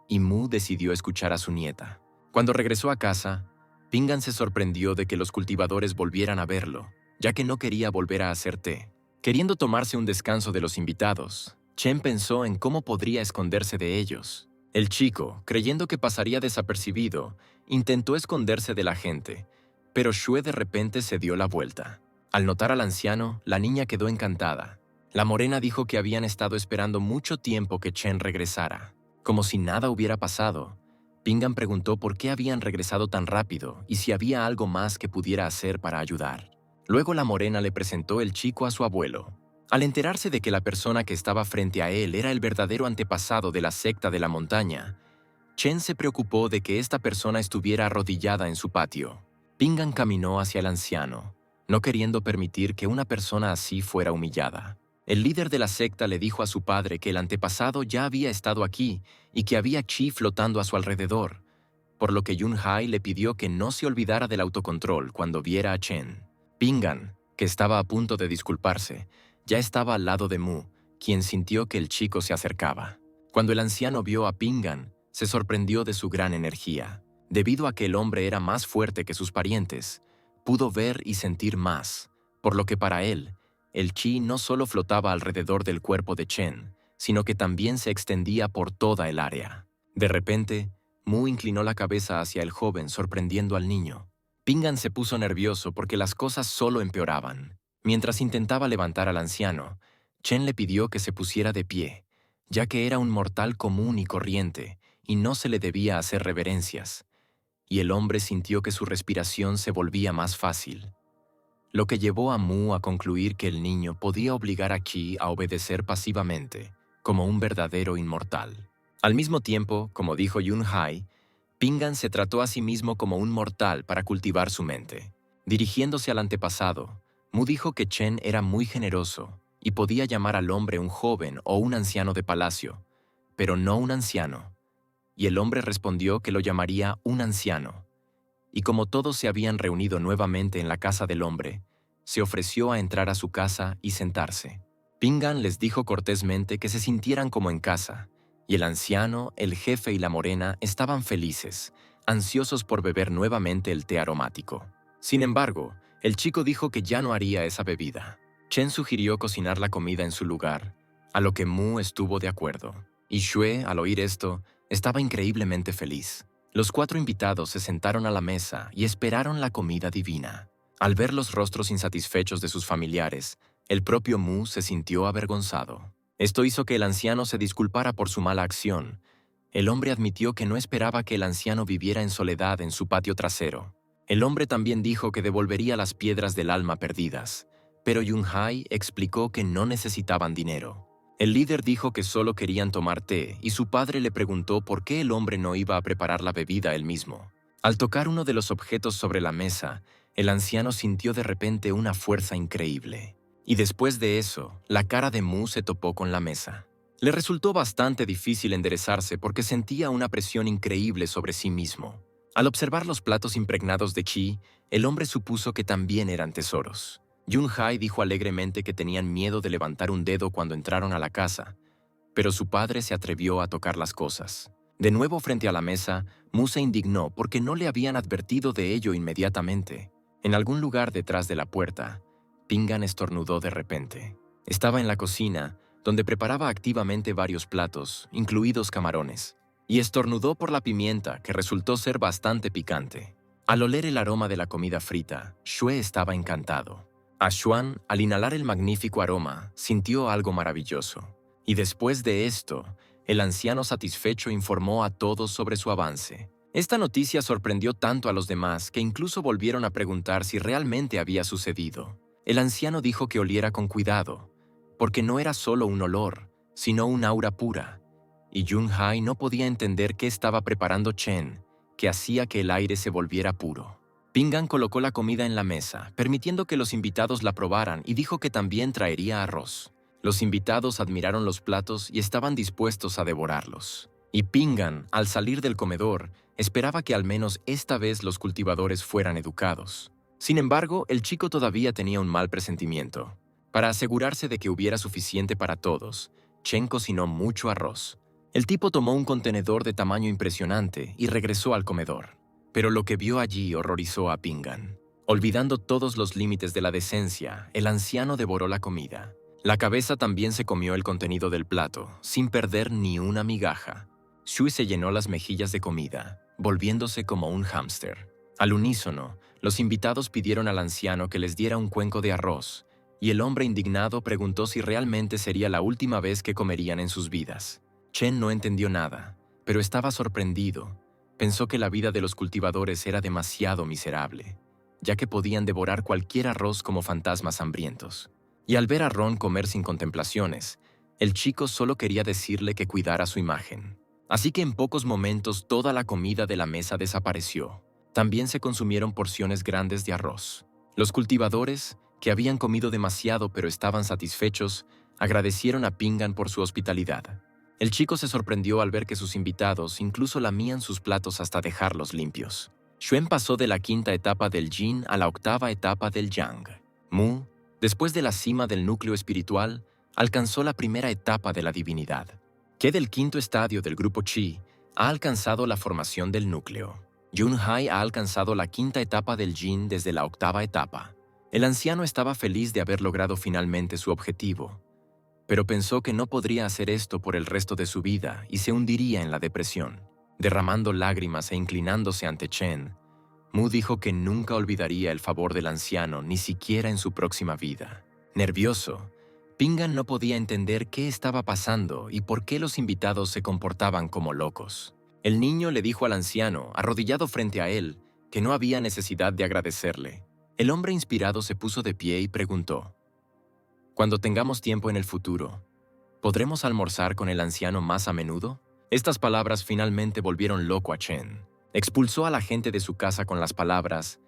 Speaker 1: y Mu decidió escuchar a su nieta. Cuando regresó a casa, Pingan se sorprendió de que los cultivadores volvieran a verlo, ya que no quería volver a hacer té. Queriendo tomarse un descanso de los invitados, Chen pensó en cómo podría esconderse de ellos. El chico, creyendo que pasaría desapercibido, intentó esconderse de la gente, pero Xue de repente se dio la vuelta. Al notar al anciano, la niña quedó encantada. La morena dijo que habían estado esperando mucho tiempo que Chen regresara. Como si nada hubiera pasado, Pingan preguntó por qué habían regresado tan rápido y si había algo más que pudiera hacer para ayudar. Luego la morena le presentó el chico a su abuelo. Al enterarse de que la persona que estaba frente a él era el verdadero antepasado de la secta de la montaña, Chen se preocupó de que esta persona estuviera arrodillada en su patio. Pingan caminó hacia el anciano, no queriendo permitir que una persona así fuera humillada. El líder de la secta le dijo a su padre que el antepasado ya había estado aquí y que había chi flotando a su alrededor, por lo que Yun-hai le pidió que no se olvidara del autocontrol cuando viera a Chen. Pingan, que estaba a punto de disculparse, ya estaba al lado de Mu, quien sintió que el chico se acercaba. Cuando el anciano vio a Pingan, se sorprendió de su gran energía. Debido a que el hombre era más fuerte que sus parientes, pudo ver y sentir más, por lo que para él, el chi no solo flotaba alrededor del cuerpo de Chen, sino que también se extendía por toda el área. De repente, Mu inclinó la cabeza hacia el joven, sorprendiendo al niño. Pingan se puso nervioso porque las cosas solo empeoraban. Mientras intentaba levantar al anciano, Chen le pidió que se pusiera de pie, ya que era un mortal común y corriente, y no se le debía hacer reverencias. Y el hombre sintió que su respiración se volvía más fácil, lo que llevó a Mu a concluir que el niño podía obligar a Qi a obedecer pasivamente, como un verdadero inmortal. Al mismo tiempo, como dijo Yun-hai, Pingan se trató a sí mismo como un mortal para cultivar su mente. Dirigiéndose al antepasado, Mu dijo que Chen era muy generoso y podía llamar al hombre un joven o un anciano de palacio, pero no un anciano. Y el hombre respondió que lo llamaría un anciano. Y como todos se habían reunido nuevamente en la casa del hombre, se ofreció a entrar a su casa y sentarse. Pingan les dijo cortésmente que se sintieran como en casa, y el anciano, el jefe y la morena estaban felices, ansiosos por beber nuevamente el té aromático. Sin embargo, el chico dijo que ya no haría esa bebida. Chen sugirió cocinar la comida en su lugar, a lo que Mu estuvo de acuerdo. Y Xue, al oír esto, estaba increíblemente feliz. Los 4 invitados se sentaron a la mesa y esperaron la comida divina. Al ver los rostros insatisfechos de sus familiares, El propio Mu se sintió avergonzado. Esto hizo que el anciano se disculpara por su mala acción. El hombre admitió que no esperaba que el anciano viviera en soledad en su patio trasero. El hombre también dijo que devolvería las piedras del alma perdidas, pero Yunhai explicó que no necesitaban dinero. El líder dijo que solo querían tomar té y su padre le preguntó por qué el hombre no iba a preparar la bebida él mismo. Al tocar uno de los objetos sobre la mesa, el anciano sintió de repente una fuerza increíble. Y después de eso, la cara de Mu se topó con la mesa. Le resultó bastante difícil enderezarse porque sentía una presión increíble sobre sí mismo. Al observar los platos impregnados de chi, el hombre supuso que también eran tesoros. Yunhai dijo alegremente que tenían miedo de levantar un dedo cuando entraron a la casa, pero su padre se atrevió a tocar las cosas. De nuevo frente a la mesa, Mu se indignó porque no le habían advertido de ello inmediatamente. En algún lugar detrás de la puerta, Pingan estornudó de repente. Estaba en la cocina, donde preparaba activamente varios platos, incluidos camarones, y estornudó por la pimienta, que resultó ser bastante picante. Al oler el aroma de la comida frita, Xue estaba encantado. A Xuan, al inhalar el magnífico aroma, sintió algo maravilloso. Y después de esto, el anciano satisfecho informó a todos sobre su avance. Esta noticia sorprendió tanto a los demás que incluso volvieron a preguntar si realmente había sucedido. El anciano dijo que oliera con cuidado, porque no era solo un olor, sino un aura pura. Y Yunhai no podía entender qué estaba preparando Chen, que hacía que el aire se volviera puro. Pingan colocó la comida en la mesa, permitiendo que los invitados la probaran y dijo que también traería arroz. Los invitados admiraron los platos y estaban dispuestos a devorarlos. Y Pingan, al salir del comedor, esperaba que al menos esta vez los cultivadores fueran educados. Sin embargo, el chico todavía tenía un mal presentimiento. Para asegurarse de que hubiera suficiente para todos, Chen cocinó mucho arroz. El tipo tomó un contenedor de tamaño impresionante y regresó al comedor. Pero lo que vio allí horrorizó a Pingan. Olvidando todos los límites de la decencia, el anciano devoró la comida. La cabeza también se comió el contenido del plato, sin perder ni una migaja. Shui se llenó las mejillas de comida, volviéndose como un hámster. Al unísono, los invitados pidieron al anciano que les diera un cuenco de arroz, y el hombre indignado preguntó si realmente sería la última vez que comerían en sus vidas. Chen no entendió nada, pero estaba sorprendido. Pensó que la vida de los cultivadores era demasiado miserable, ya que podían devorar cualquier arroz como fantasmas hambrientos. Y al ver a Ron comer sin contemplaciones, el chico solo quería decirle que cuidara su imagen. Así que en pocos momentos toda la comida de la mesa desapareció. También se consumieron porciones grandes de arroz. Los cultivadores, que habían comido demasiado pero estaban satisfechos, agradecieron a Pingan por su hospitalidad. El chico se sorprendió al ver que sus invitados incluso lamían sus platos hasta dejarlos limpios. Xuan pasó de la quinta etapa del Yin a la octava etapa del Yang. Mu, después de la cima del núcleo espiritual, alcanzó la primera etapa de la divinidad. Que del quinto estadio del grupo Chi ha alcanzado la formación del núcleo. Yunhai ha alcanzado la quinta etapa del Yin desde la octava etapa. El anciano estaba feliz de haber logrado finalmente su objetivo, pero pensó que no podría hacer esto por el resto de su vida y se hundiría en la depresión. Derramando lágrimas e inclinándose ante Chen, Mu dijo que nunca olvidaría el favor del anciano ni siquiera en su próxima vida. Nervioso, Pingan no podía entender qué estaba pasando y por qué los invitados se comportaban como locos. El niño le dijo al anciano, arrodillado frente a él, que no había necesidad de agradecerle. El hombre inspirado se puso de pie y preguntó: «Cuando tengamos tiempo en el futuro, ¿podremos almorzar con el anciano más a menudo?». Estas palabras finalmente volvieron loco a Chen. Expulsó a la gente de su casa con las palabras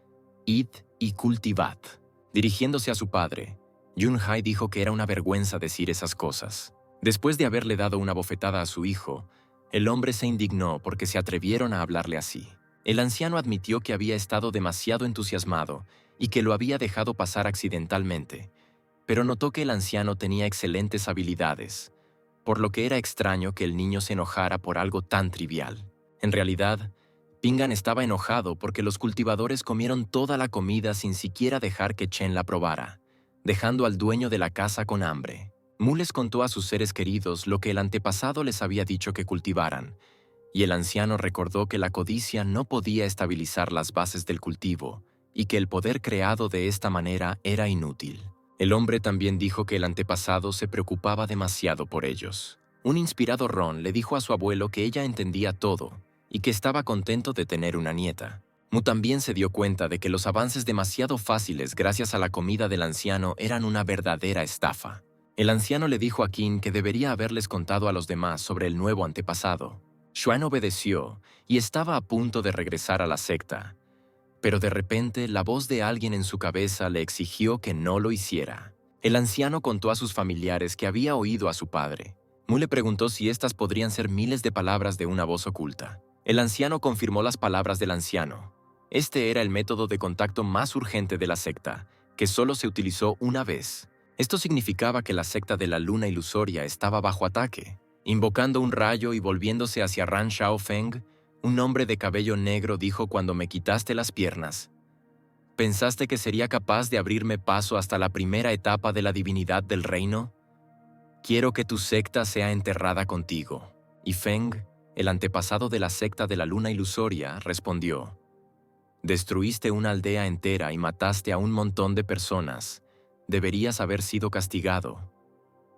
Speaker 1: «Id y cultivad». Dirigiéndose a su padre, Yunhai dijo que era una vergüenza decir esas cosas. Después de haberle dado una bofetada a su hijo, el hombre se indignó porque se atrevieron a hablarle así. El anciano admitió que había estado demasiado entusiasmado y que lo había dejado pasar accidentalmente, pero notó que el anciano tenía excelentes habilidades, por lo que era extraño que el niño se enojara por algo tan trivial. En realidad, Pingan estaba enojado porque los cultivadores comieron toda la comida sin siquiera dejar que Chen la probara, dejando al dueño de la casa con hambre. Mu les contó a sus seres queridos lo que el antepasado les había dicho que cultivaran, y el anciano recordó que la codicia no podía estabilizar las bases del cultivo y que el poder creado de esta manera era inútil. El hombre también dijo que el antepasado se preocupaba demasiado por ellos. Un inspirado Ron le dijo a su abuelo que ella entendía todo y que estaba contento de tener una nieta. Mu también se dio cuenta de que los avances demasiado fáciles gracias a la comida del anciano eran una verdadera estafa. El anciano le dijo a Qin que debería haberles contado a los demás sobre el nuevo antepasado. Xuan obedeció y estaba a punto de regresar a la secta. Pero de repente la voz de alguien en su cabeza le exigió que no lo hiciera. El anciano contó a sus familiares que había oído a su padre. Mu le preguntó si estas podrían ser miles de palabras de una voz oculta. El anciano confirmó las palabras del anciano. Este era el método de contacto más urgente de la secta, que solo se utilizó una vez. Esto significaba que la secta de la luna ilusoria estaba bajo ataque. Invocando un rayo y volviéndose hacia Ran Xiaofeng, un hombre de cabello negro dijo cuando me quitaste las piernas: ¿pensaste que sería capaz de abrirme paso hasta la primera etapa de la divinidad del reino? Quiero que tu secta sea enterrada contigo. Y Feng, el antepasado de la secta de la luna ilusoria, respondió: destruiste una aldea entera y mataste a un montón de personas. Deberías haber sido castigado.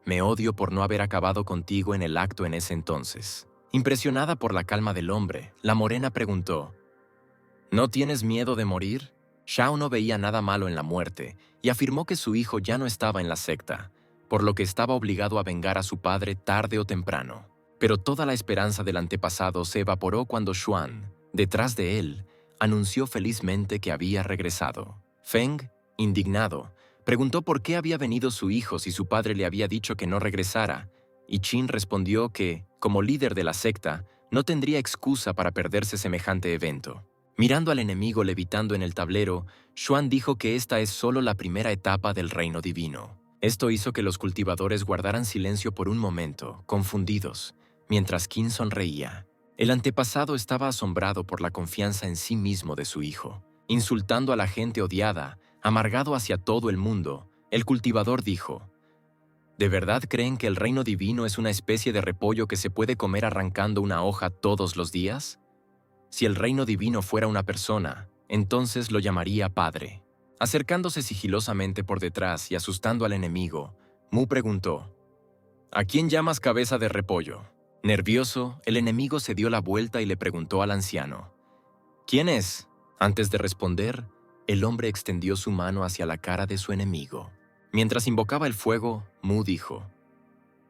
Speaker 1: Me odio por no haber acabado contigo en el acto en ese entonces. Impresionada por la calma del hombre, la morena preguntó: ¿no tienes miedo de morir? Shao no veía nada malo en la muerte y afirmó que su hijo ya no estaba en la secta, por lo que estaba obligado a vengar a su padre tarde o temprano. Pero toda la esperanza del antepasado se evaporó cuando Xuan, detrás de él, anunció felizmente que había regresado. Feng, indignado, preguntó por qué había venido su hijo si su padre le había dicho que no regresara, y Qin respondió que, como líder de la secta, no tendría excusa para perderse semejante evento. Mirando al enemigo levitando en el tablero, Xuan dijo que esta es solo la primera etapa del reino divino. Esto hizo que los cultivadores guardaran silencio por un momento, confundidos, mientras Qin sonreía. El antepasado estaba asombrado por la confianza en sí mismo de su hijo. Insultando a la gente odiada, amargado hacia todo el mundo, el cultivador dijo: ¿de verdad creen que el reino divino es una especie de repollo que se puede comer arrancando una hoja todos los días? Si el reino divino fuera una persona, entonces lo llamaría padre. Acercándose sigilosamente por detrás y asustando al enemigo, Mu preguntó: ¿a quién llamas cabeza de repollo? Nervioso, el enemigo se dio la vuelta y le preguntó al anciano: ¿quién es? Antes de responder, el hombre extendió su mano hacia la cara de su enemigo. Mientras invocaba el fuego, Mu dijo: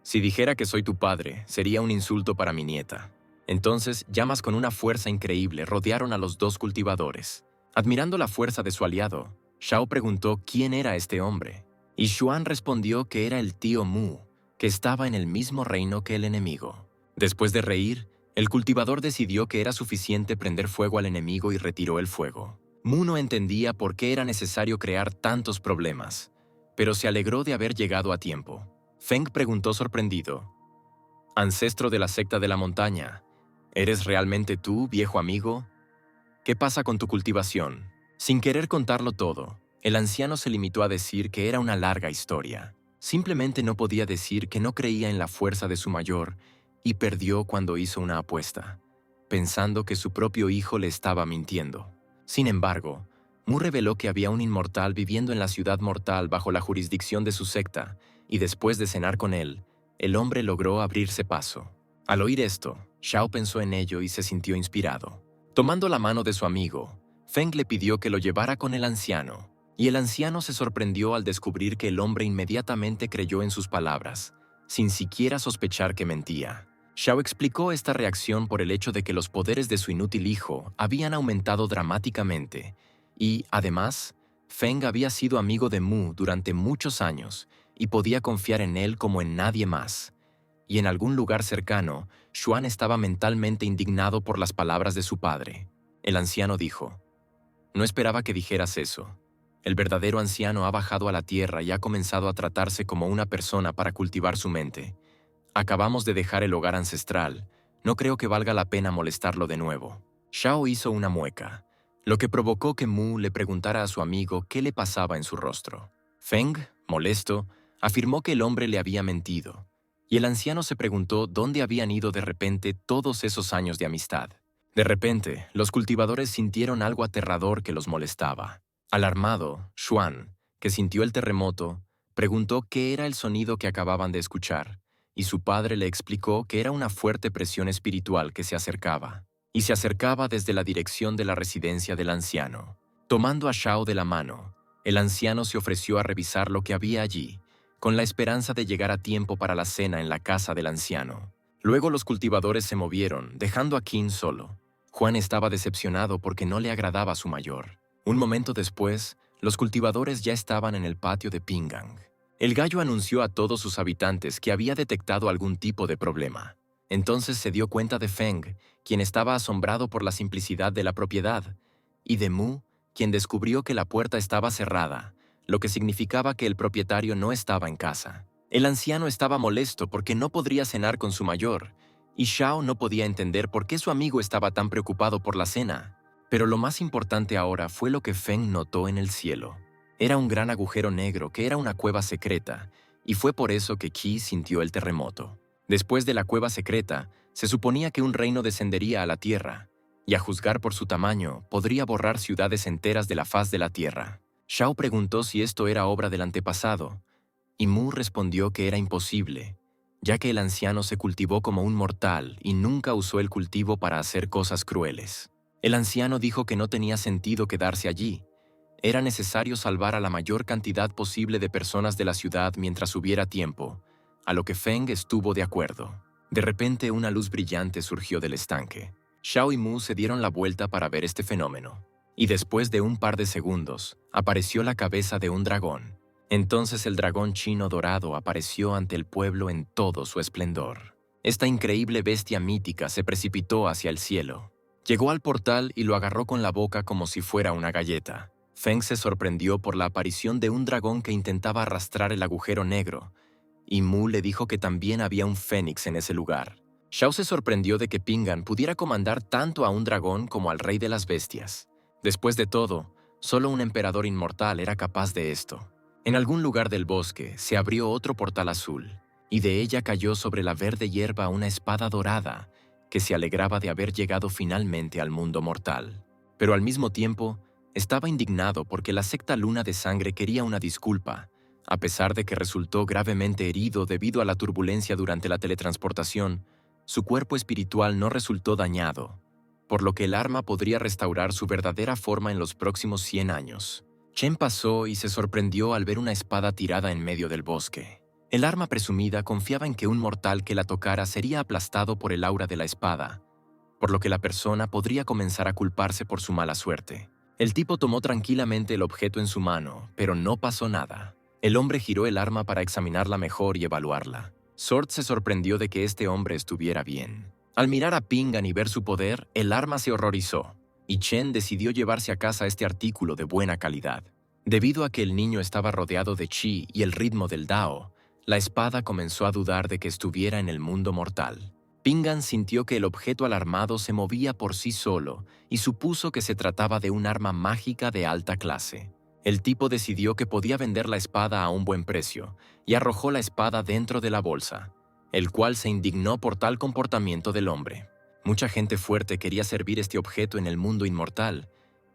Speaker 1: si dijera que soy tu padre, sería un insulto para mi nieta. Entonces, llamas con una fuerza increíble rodearon a los dos cultivadores. Admirando la fuerza de su aliado, Shao preguntó quién era este hombre, y Xuan respondió que era el tío Mu, que estaba en el mismo reino que el enemigo. Después de reír, el cultivador decidió que era suficiente prender fuego al enemigo y retiró el fuego. Mu no entendía por qué era necesario crear tantos problemas, pero se alegró de haber llegado a tiempo. Feng preguntó sorprendido: ancestro de la secta de la montaña, ¿eres realmente tú, viejo amigo? ¿Qué pasa con tu cultivación? Sin querer contarlo todo, el anciano se limitó a decir que era una larga historia. Simplemente no podía decir que no creía en la fuerza de su mayor y perdió cuando hizo una apuesta, pensando que su propio hijo le estaba mintiendo. Sin embargo, Mu reveló que había un inmortal viviendo en la ciudad mortal bajo la jurisdicción de su secta, y después de cenar con él, el hombre logró abrirse paso. Al oír esto, Shao pensó en ello y se sintió inspirado. Tomando la mano de su amigo, Feng le pidió que lo llevara con el anciano, y el anciano se sorprendió al descubrir que el hombre inmediatamente creyó en sus palabras, sin siquiera sospechar que mentía. Shao explicó esta reacción por el hecho de que los poderes de su inútil hijo habían aumentado dramáticamente, y, además, Feng había sido amigo de Mu durante muchos años y podía confiar en él como en nadie más. Y en algún lugar cercano, Xuan estaba mentalmente indignado por las palabras de su padre. El anciano dijo: no esperaba que dijeras eso. El verdadero anciano ha bajado a la tierra y ha comenzado a tratarse como una persona para cultivar su mente. Acabamos de dejar el hogar ancestral. No creo que valga la pena molestarlo de nuevo. Shao hizo una mueca, lo que provocó que Mu le preguntara a su amigo qué le pasaba en su rostro. Feng, molesto, afirmó que el hombre le había mentido, y el anciano se preguntó dónde habían ido de repente todos esos años de amistad. De repente, los cultivadores sintieron algo aterrador que los molestaba. Alarmado, Xuan, que sintió el terremoto, preguntó qué era el sonido que acababan de escuchar, y su padre le explicó que era una fuerte presión espiritual que se acercaba, y se acercaba desde la dirección de la residencia del anciano. Tomando a Shao de la mano, el anciano se ofreció a revisar lo que había allí, con la esperanza de llegar a tiempo para la cena en la casa del anciano. Luego los cultivadores se movieron, dejando a Qin solo. Juan estaba decepcionado porque no le agradaba su mayor. Un momento después, los cultivadores ya estaban en el patio de Pingang. El gallo anunció a todos sus habitantes que había detectado algún tipo de problema. Entonces se dio cuenta de Feng, quien estaba asombrado por la simplicidad de la propiedad, y de Mu, quien descubrió que la puerta estaba cerrada, lo que significaba que el propietario no estaba en casa. El anciano estaba molesto porque no podría cenar con su mayor, y Shao no podía entender por qué su amigo estaba tan preocupado por la cena. Pero lo más importante ahora fue lo que Feng notó en el cielo. Era un gran agujero negro que era una cueva secreta, y fue por eso que Qi sintió el terremoto. Después de la cueva secreta, se suponía que un reino descendería a la tierra, y a juzgar por su tamaño, podría borrar ciudades enteras de la faz de la tierra. Shao preguntó si esto era obra del antepasado, y Mu respondió que era imposible, ya que el anciano se cultivó como un mortal y nunca usó el cultivo para hacer cosas crueles. El anciano dijo que no tenía sentido quedarse allí. Era necesario salvar a la mayor cantidad posible de personas de la ciudad mientras hubiera tiempo, a lo que Feng estuvo de acuerdo. De repente una luz brillante surgió del estanque. Shao y Mu se dieron la vuelta para ver este fenómeno, y después de un par de segundos, apareció la cabeza de un dragón. Entonces el dragón chino dorado apareció ante el pueblo en todo su esplendor. Esta increíble bestia mítica se precipitó hacia el cielo. Llegó al portal y lo agarró con la boca como si fuera una galleta. Feng se sorprendió por la aparición de un dragón que intentaba arrastrar el agujero negro, y Mu le dijo que también había un fénix en ese lugar. Shao se sorprendió de que Pingan pudiera comandar tanto a un dragón como al rey de las bestias. Después de todo, solo un emperador inmortal era capaz de esto. En algún lugar del bosque se abrió otro portal azul, y de ella cayó sobre la verde hierba una espada dorada, que se alegraba de haber llegado finalmente al mundo mortal. Pero al mismo tiempo, estaba indignado porque la secta Luna de Sangre quería una disculpa, a pesar de que resultó gravemente herido debido a la turbulencia durante la teletransportación. Su cuerpo espiritual no resultó dañado, por lo que el arma podría restaurar su verdadera forma en los próximos 100 años. Chen pasó y se sorprendió al ver una espada tirada en medio del bosque. El arma presumida confiaba en que un mortal que la tocara sería aplastado por el aura de la espada, por lo que la persona podría comenzar a culparse por su mala suerte. El tipo tomó tranquilamente el objeto en su mano, pero no pasó nada. El hombre giró el arma para examinarla mejor y evaluarla. Sword se sorprendió de que este hombre estuviera bien. Al mirar a Pingan y ver su poder, el arma se horrorizó, y Chen decidió llevarse a casa este artículo de buena calidad. Debido a que el niño estaba rodeado de chi y el ritmo del Dao, la espada comenzó a dudar de que estuviera en el mundo mortal. Pingan sintió que el objeto alarmado se movía por sí solo y supuso que se trataba de un arma mágica de alta clase. El tipo decidió que podía vender la espada a un buen precio y arrojó la espada dentro de la bolsa, el cual se indignó por tal comportamiento del hombre. Mucha gente fuerte quería servir este objeto en el mundo inmortal,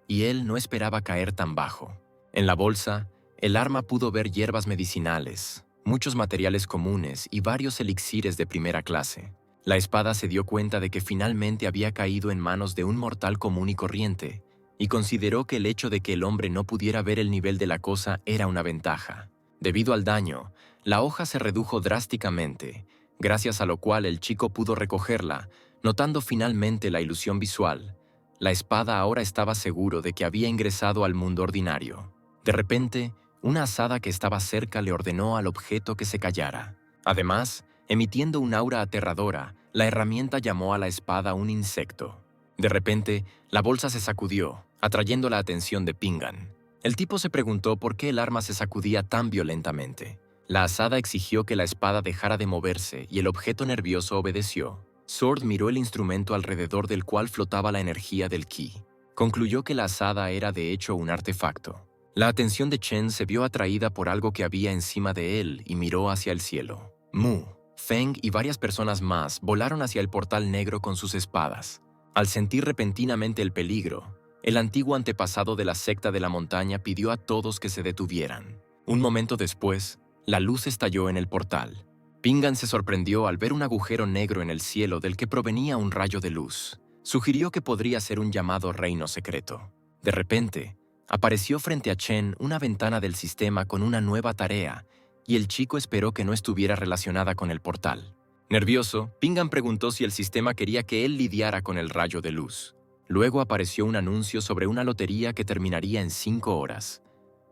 Speaker 1: y él no esperaba caer tan bajo. En la bolsa, el arma pudo ver hierbas medicinales, muchos materiales comunes y varios elixires de primera clase. La espada se dio cuenta de que finalmente había caído en manos de un mortal común y corriente, y consideró que el hecho de que el hombre no pudiera ver el nivel de la cosa era una ventaja. Debido al daño, la hoja se redujo drásticamente, gracias a lo cual el chico pudo recogerla, notando finalmente la ilusión visual. La espada ahora estaba seguro de que había ingresado al mundo ordinario. De repente, una asada que estaba cerca le ordenó al objeto que se callara. Además, emitiendo un aura aterradora, la herramienta llamó a la espada un insecto. De repente, la bolsa se sacudió, atrayendo la atención de Pingan. El tipo se preguntó por qué el arma se sacudía tan violentamente. La asada exigió que la espada dejara de moverse y el objeto nervioso obedeció. Sword miró el instrumento alrededor del cual flotaba la energía del ki. Concluyó que la asada era de hecho un artefacto. La atención de Chen se vio atraída por algo que había encima de él y miró hacia el cielo. Mu, Feng y varias personas más volaron hacia el portal negro con sus espadas. Al sentir repentinamente el peligro, el antiguo antepasado de la secta de la montaña pidió a todos que se detuvieran. Un momento después, La luz estalló en el portal. Pingan se sorprendió al ver un agujero negro en el cielo del que provenía un rayo de luz. Sugirió que podría ser un llamado reino secreto. De repente, apareció frente a Chen una ventana del sistema con una nueva tarea, y el chico esperó que no estuviera relacionada con el portal. Nervioso, Pingan preguntó si el sistema quería que él lidiara con el rayo de luz. Luego apareció un anuncio sobre una lotería que terminaría en 5 horas,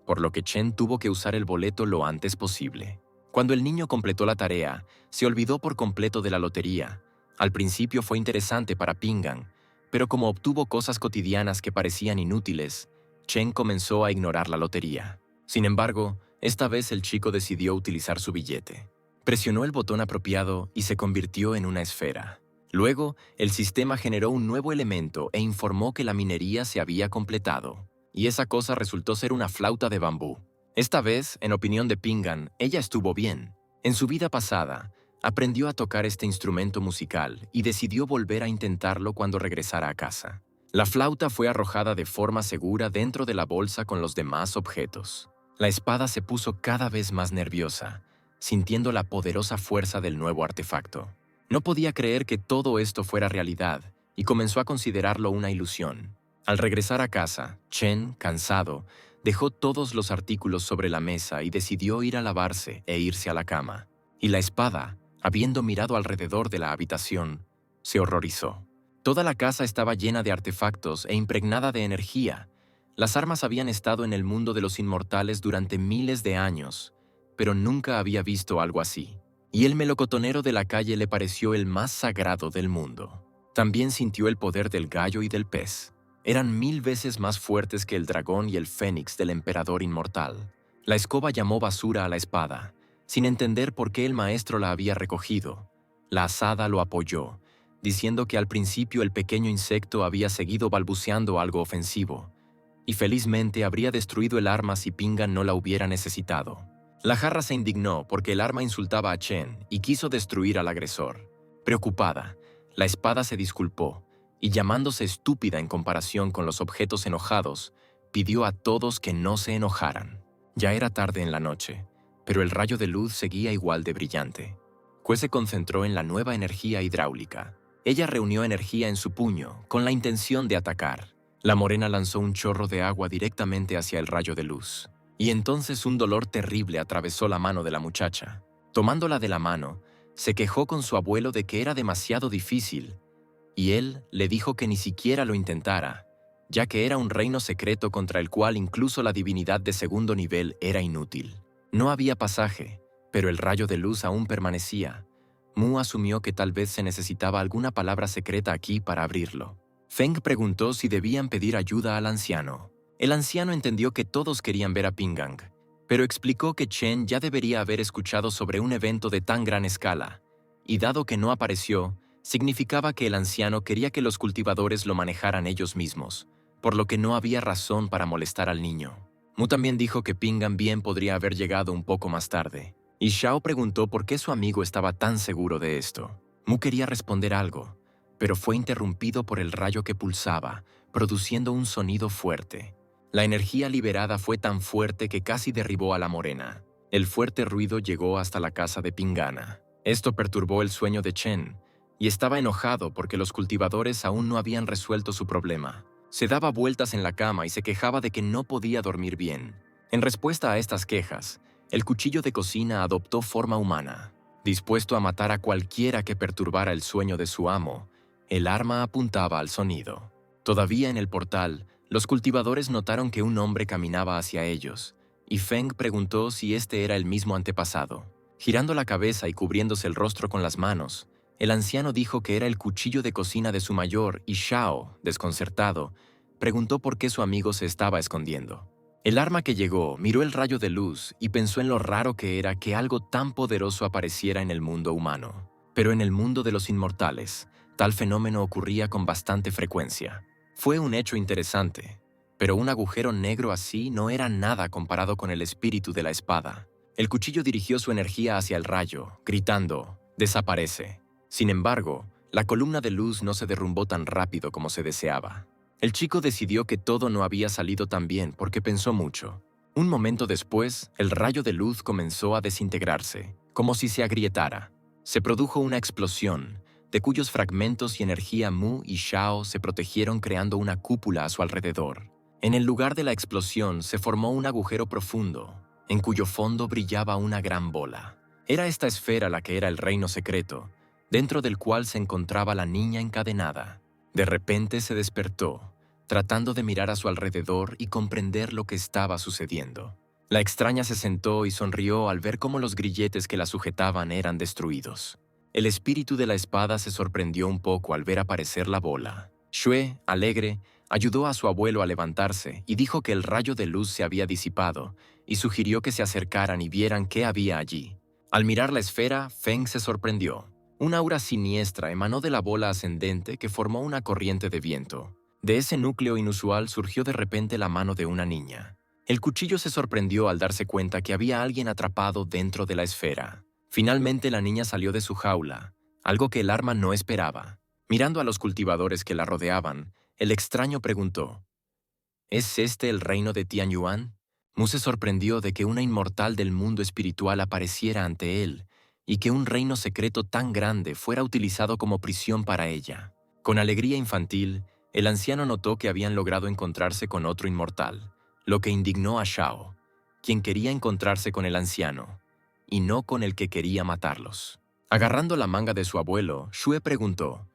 Speaker 1: por lo que Chen tuvo que usar el boleto lo antes posible. Cuando el niño completó la tarea, se olvidó por completo de la lotería. Al principio fue interesante para Pingan, pero como obtuvo cosas cotidianas que parecían inútiles, Chen comenzó a ignorar la lotería. Sin embargo, esta vez el chico decidió utilizar su billete. Presionó el botón apropiado y se convirtió en una esfera. Luego, el sistema generó un nuevo elemento e informó que la minería se había completado. Y esa cosa resultó ser una flauta de bambú. Esta vez, en opinión de Pingan, ella estuvo bien. En su vida pasada, aprendió a tocar este instrumento musical y decidió volver a intentarlo cuando regresara a casa. La flauta fue arrojada de forma segura dentro de la bolsa con los demás objetos. La espada se puso cada vez más nerviosa, sintiendo la poderosa fuerza del nuevo artefacto. No podía creer que todo esto fuera realidad y comenzó a considerarlo una ilusión. Al regresar a casa, Chen, cansado, dejó todos los artículos sobre la mesa y decidió ir a lavarse e irse a la cama. Y la espada, habiendo mirado alrededor de la habitación, se horrorizó. Toda la casa estaba llena de artefactos e impregnada de energía. Las armas habían estado en el mundo de los inmortales durante miles de años, pero nunca había visto algo así. Y el melocotonero de la calle le pareció el más sagrado del mundo. También sintió el poder del gallo y del pez. Eran 1000 veces más fuertes que el dragón y el fénix del emperador inmortal. La escoba llamó basura a la espada, sin entender por qué el maestro la había recogido. La azada lo apoyó, diciendo que al principio el pequeño insecto había seguido balbuceando algo ofensivo, y felizmente habría destruido el arma si Pingan no la hubiera necesitado. La jarra se indignó porque el arma insultaba a Chen y quiso destruir al agresor. Preocupada, la espada se disculpó, y llamándose estúpida en comparación con los objetos enojados, pidió a todos que no se enojaran. Ya era tarde en la noche, pero el rayo de luz seguía igual de brillante. Kue se concentró en la nueva energía hidráulica. Ella reunió energía en su puño, con la intención de atacar. La morena lanzó un chorro de agua directamente hacia el rayo de luz. Y entonces un dolor terrible atravesó la mano de la muchacha. Tomándola de la mano, se quejó con su abuelo de que era demasiado difícil, y él le dijo que ni siquiera lo intentara, ya que era un reino secreto contra el cual incluso la divinidad de segundo nivel era inútil. No había pasaje, pero el rayo de luz aún permanecía. Mu asumió que tal vez se necesitaba alguna palabra secreta aquí para abrirlo. Feng preguntó si debían pedir ayuda al anciano. El anciano entendió que todos querían ver a Pingang, pero explicó que Chen ya debería haber escuchado sobre un evento de tan gran escala, y dado que no apareció, significaba que el anciano quería que los cultivadores lo manejaran ellos mismos, por lo que no había razón para molestar al niño. Mu también dijo que Pingan bien podría haber llegado un poco más tarde, y Xiao preguntó por qué su amigo estaba tan seguro de esto. Mu quería responder algo, pero fue interrumpido por el rayo que pulsaba, produciendo un sonido fuerte. La energía liberada fue tan fuerte que casi derribó a la morena. El fuerte ruido llegó hasta la casa de Pingana. Esto perturbó el sueño de Chen, y estaba enojado porque los cultivadores aún no habían resuelto su problema. Se daba vueltas en la cama y se quejaba de que no podía dormir bien. En respuesta a estas quejas, el cuchillo de cocina adoptó forma humana. Dispuesto a matar a cualquiera que perturbara el sueño de su amo, el arma apuntaba al sonido. Todavía en el portal, los cultivadores notaron que un hombre caminaba hacia ellos, y Feng preguntó si este era el mismo antepasado. Girando la cabeza y cubriéndose el rostro con las manos, el anciano dijo que era el cuchillo de cocina de su mayor y Xiao, desconcertado, preguntó por qué su amigo se estaba escondiendo. El arma que llegó miró el rayo de luz y pensó en lo raro que era que algo tan poderoso apareciera en el mundo humano. Pero en el mundo de los inmortales, tal fenómeno ocurría con bastante frecuencia. Fue un hecho interesante, pero un agujero negro así no era nada comparado con el espíritu de la espada. El cuchillo dirigió su energía hacia el rayo, gritando, «¡Desaparece!». Sin embargo, la columna de luz no se derrumbó tan rápido como se deseaba. El chico decidió que todo no había salido tan bien porque pensó mucho. Un momento después, el rayo de luz comenzó a desintegrarse, como si se agrietara. Se produjo una explosión, de cuyos fragmentos y energía Mu y Shao se protegieron creando una cúpula a su alrededor. En el lugar de la explosión se formó un agujero profundo, en cuyo fondo brillaba una gran bola. Era esta esfera la que era el reino secreto, dentro del cual se encontraba la niña encadenada. De repente se despertó, tratando de mirar a su alrededor y comprender lo que estaba sucediendo. La extraña se sentó y sonrió al ver cómo los grilletes que la sujetaban eran destruidos. El espíritu de la espada se sorprendió un poco al ver aparecer la bola. Xue, alegre, ayudó a su abuelo a levantarse y dijo que el rayo de luz se había disipado y sugirió que se acercaran y vieran qué había allí. Al mirar la esfera, Feng se sorprendió. Un aura siniestra emanó de la bola ascendente que formó una corriente de viento. De ese núcleo inusual surgió de repente la mano de una niña. El cuchillo se sorprendió al darse cuenta que había alguien atrapado dentro de la esfera. Finalmente la niña salió de su jaula, algo que el arma no esperaba. Mirando a los cultivadores que la rodeaban, el extraño preguntó: ¿Es este el reino de Tianyuan? Mu se sorprendió de que una inmortal del mundo espiritual apareciera ante él y que un reino secreto tan grande fuera utilizado como prisión para ella. Con alegría infantil, el anciano notó que habían logrado encontrarse con otro inmortal, lo que indignó a Shao, quien quería encontrarse con el anciano, y no con el que quería matarlos. Agarrando la manga de su abuelo, Xue preguntó: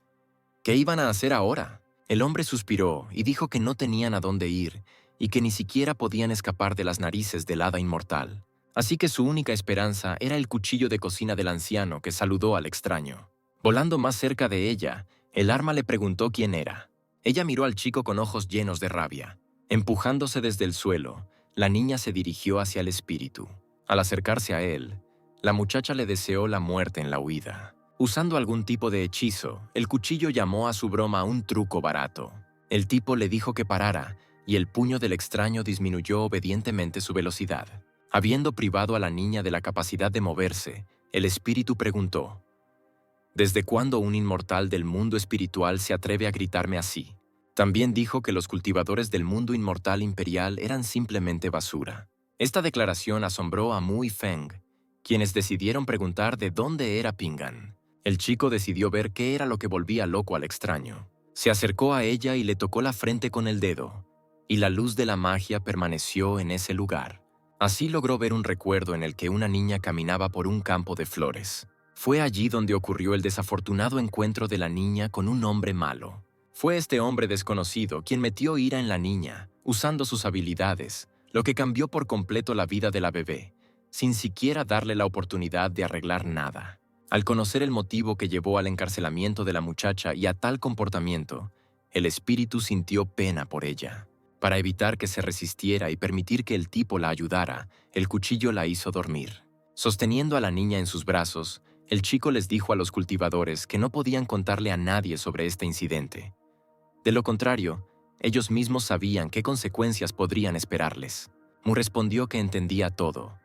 Speaker 1: ¿qué iban a hacer ahora? El hombre suspiró y dijo que no tenían a dónde ir y que ni siquiera podían escapar de las narices del hada inmortal. Así que su única esperanza era el cuchillo de cocina del anciano que saludó al extraño. Volando más cerca de ella, el arma le preguntó quién era. Ella miró al chico con ojos llenos de rabia. Empujándose desde el suelo, la niña se dirigió hacia el espíritu. Al acercarse a él, la muchacha le deseó la muerte en la huida. Usando algún tipo de hechizo, el cuchillo llamó a su broma un truco barato. El tipo le dijo que parara, y el puño del extraño disminuyó obedientemente su velocidad. Habiendo privado a la niña de la capacidad de moverse, el espíritu preguntó: ¿desde cuándo un inmortal del mundo espiritual se atreve a gritarme así? También dijo que los cultivadores del mundo inmortal imperial eran simplemente basura. Esta declaración asombró a Mu y Feng, quienes decidieron preguntar de dónde era Pingan. El chico decidió ver qué era lo que volvía loco al extraño. Se acercó a ella y le tocó la frente con el dedo, y la luz de la magia permaneció en ese lugar. Así logró ver un recuerdo en el que una niña caminaba por un campo de flores. Fue allí donde ocurrió el desafortunado encuentro de la niña con un hombre malo. Fue este hombre desconocido quien metió ira en la niña, usando sus habilidades, lo que cambió por completo la vida de la bebé, sin siquiera darle la oportunidad de arreglar nada. Al conocer el motivo que llevó al encarcelamiento de la muchacha y a tal comportamiento, el espíritu sintió pena por ella. Para evitar que se resistiera y permitir que el tipo la ayudara, el cuchillo la hizo dormir. Sosteniendo a la niña en sus brazos, el chico les dijo a los cultivadores que no podían contarle a nadie sobre este incidente. De lo contrario, ellos mismos sabían qué consecuencias podrían esperarles. Mu respondió que entendía todo,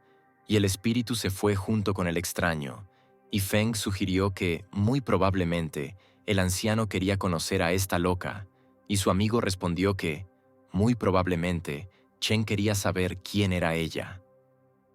Speaker 1: y el espíritu se fue junto con el extraño, y Feng sugirió que, muy probablemente, el anciano quería conocer a esta loca, y su amigo respondió que, muy probablemente, Chen quería saber quién era ella.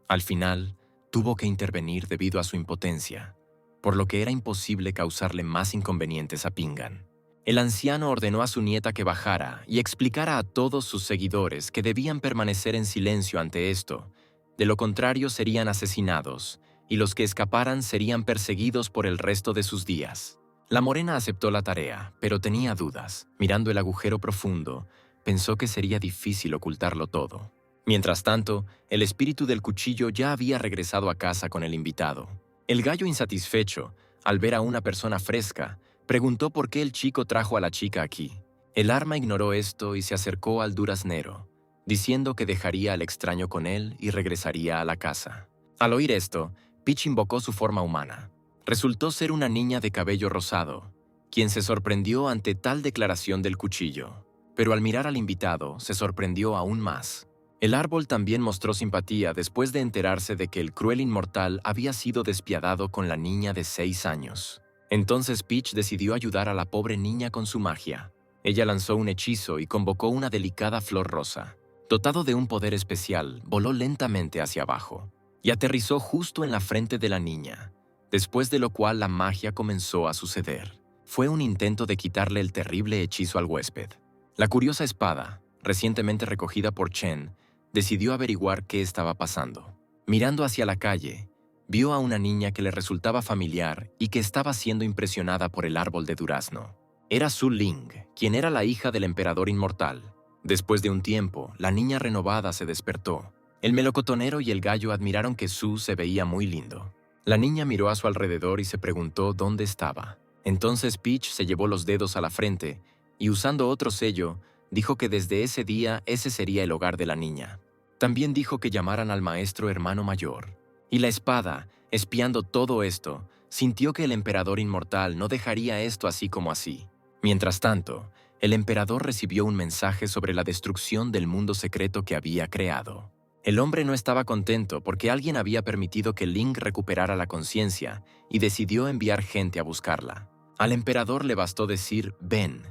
Speaker 1: Al final, tuvo que intervenir debido a su impotencia, por lo que era imposible causarle más inconvenientes a Pingan. El anciano ordenó a su nieta que bajara y explicara a todos sus seguidores que debían permanecer en silencio ante esto, de lo contrario serían asesinados, y los que escaparan serían perseguidos por el resto de sus días. La morena aceptó la tarea, pero tenía dudas. Mirando el agujero profundo, pensó que sería difícil ocultarlo todo. Mientras tanto, el espíritu del cuchillo ya había regresado a casa con el invitado. El gallo insatisfecho, al ver a una persona fresca, preguntó por qué el chico trajo a la chica aquí. El arma ignoró esto y se acercó al duraznero, diciendo que dejaría al extraño con él y regresaría a la casa. Al oír esto, Peach invocó su forma humana. Resultó ser una niña de cabello rosado, quien se sorprendió ante tal declaración del cuchillo. Pero al mirar al invitado, se sorprendió aún más. El árbol también mostró simpatía después de enterarse de que el cruel inmortal había sido despiadado con la niña de 6 años. Entonces Peach decidió ayudar a la pobre niña con su magia. Ella lanzó un hechizo y convocó una delicada flor rosa. Dotado de un poder especial, voló lentamente hacia abajo y aterrizó justo en la frente de la niña, después de lo cual la magia comenzó a suceder. Fue un intento de quitarle el terrible hechizo al huésped. La curiosa espada, recientemente recogida por Chen, decidió averiguar qué estaba pasando. Mirando hacia la calle, vio a una niña que le resultaba familiar y que estaba siendo impresionada por el árbol de durazno. Era Su Ling, quien era la hija del emperador inmortal. Después de un tiempo, la niña renovada se despertó. El melocotonero y el gallo admiraron que Su se veía muy lindo. La niña miró a su alrededor y se preguntó dónde estaba. Entonces Peach se llevó los dedos a la frente y, usando otro sello, dijo que desde ese día ese sería el hogar de la niña. También dijo que llamaran al maestro hermano mayor. Y la espada, espiando todo esto, sintió que el emperador inmortal no dejaría esto así como así. Mientras tanto, el emperador recibió un mensaje sobre la destrucción del mundo secreto que había creado. El hombre no estaba contento porque alguien había permitido que Ling recuperara la conciencia y decidió enviar gente a buscarla. Al emperador le bastó decir «ven»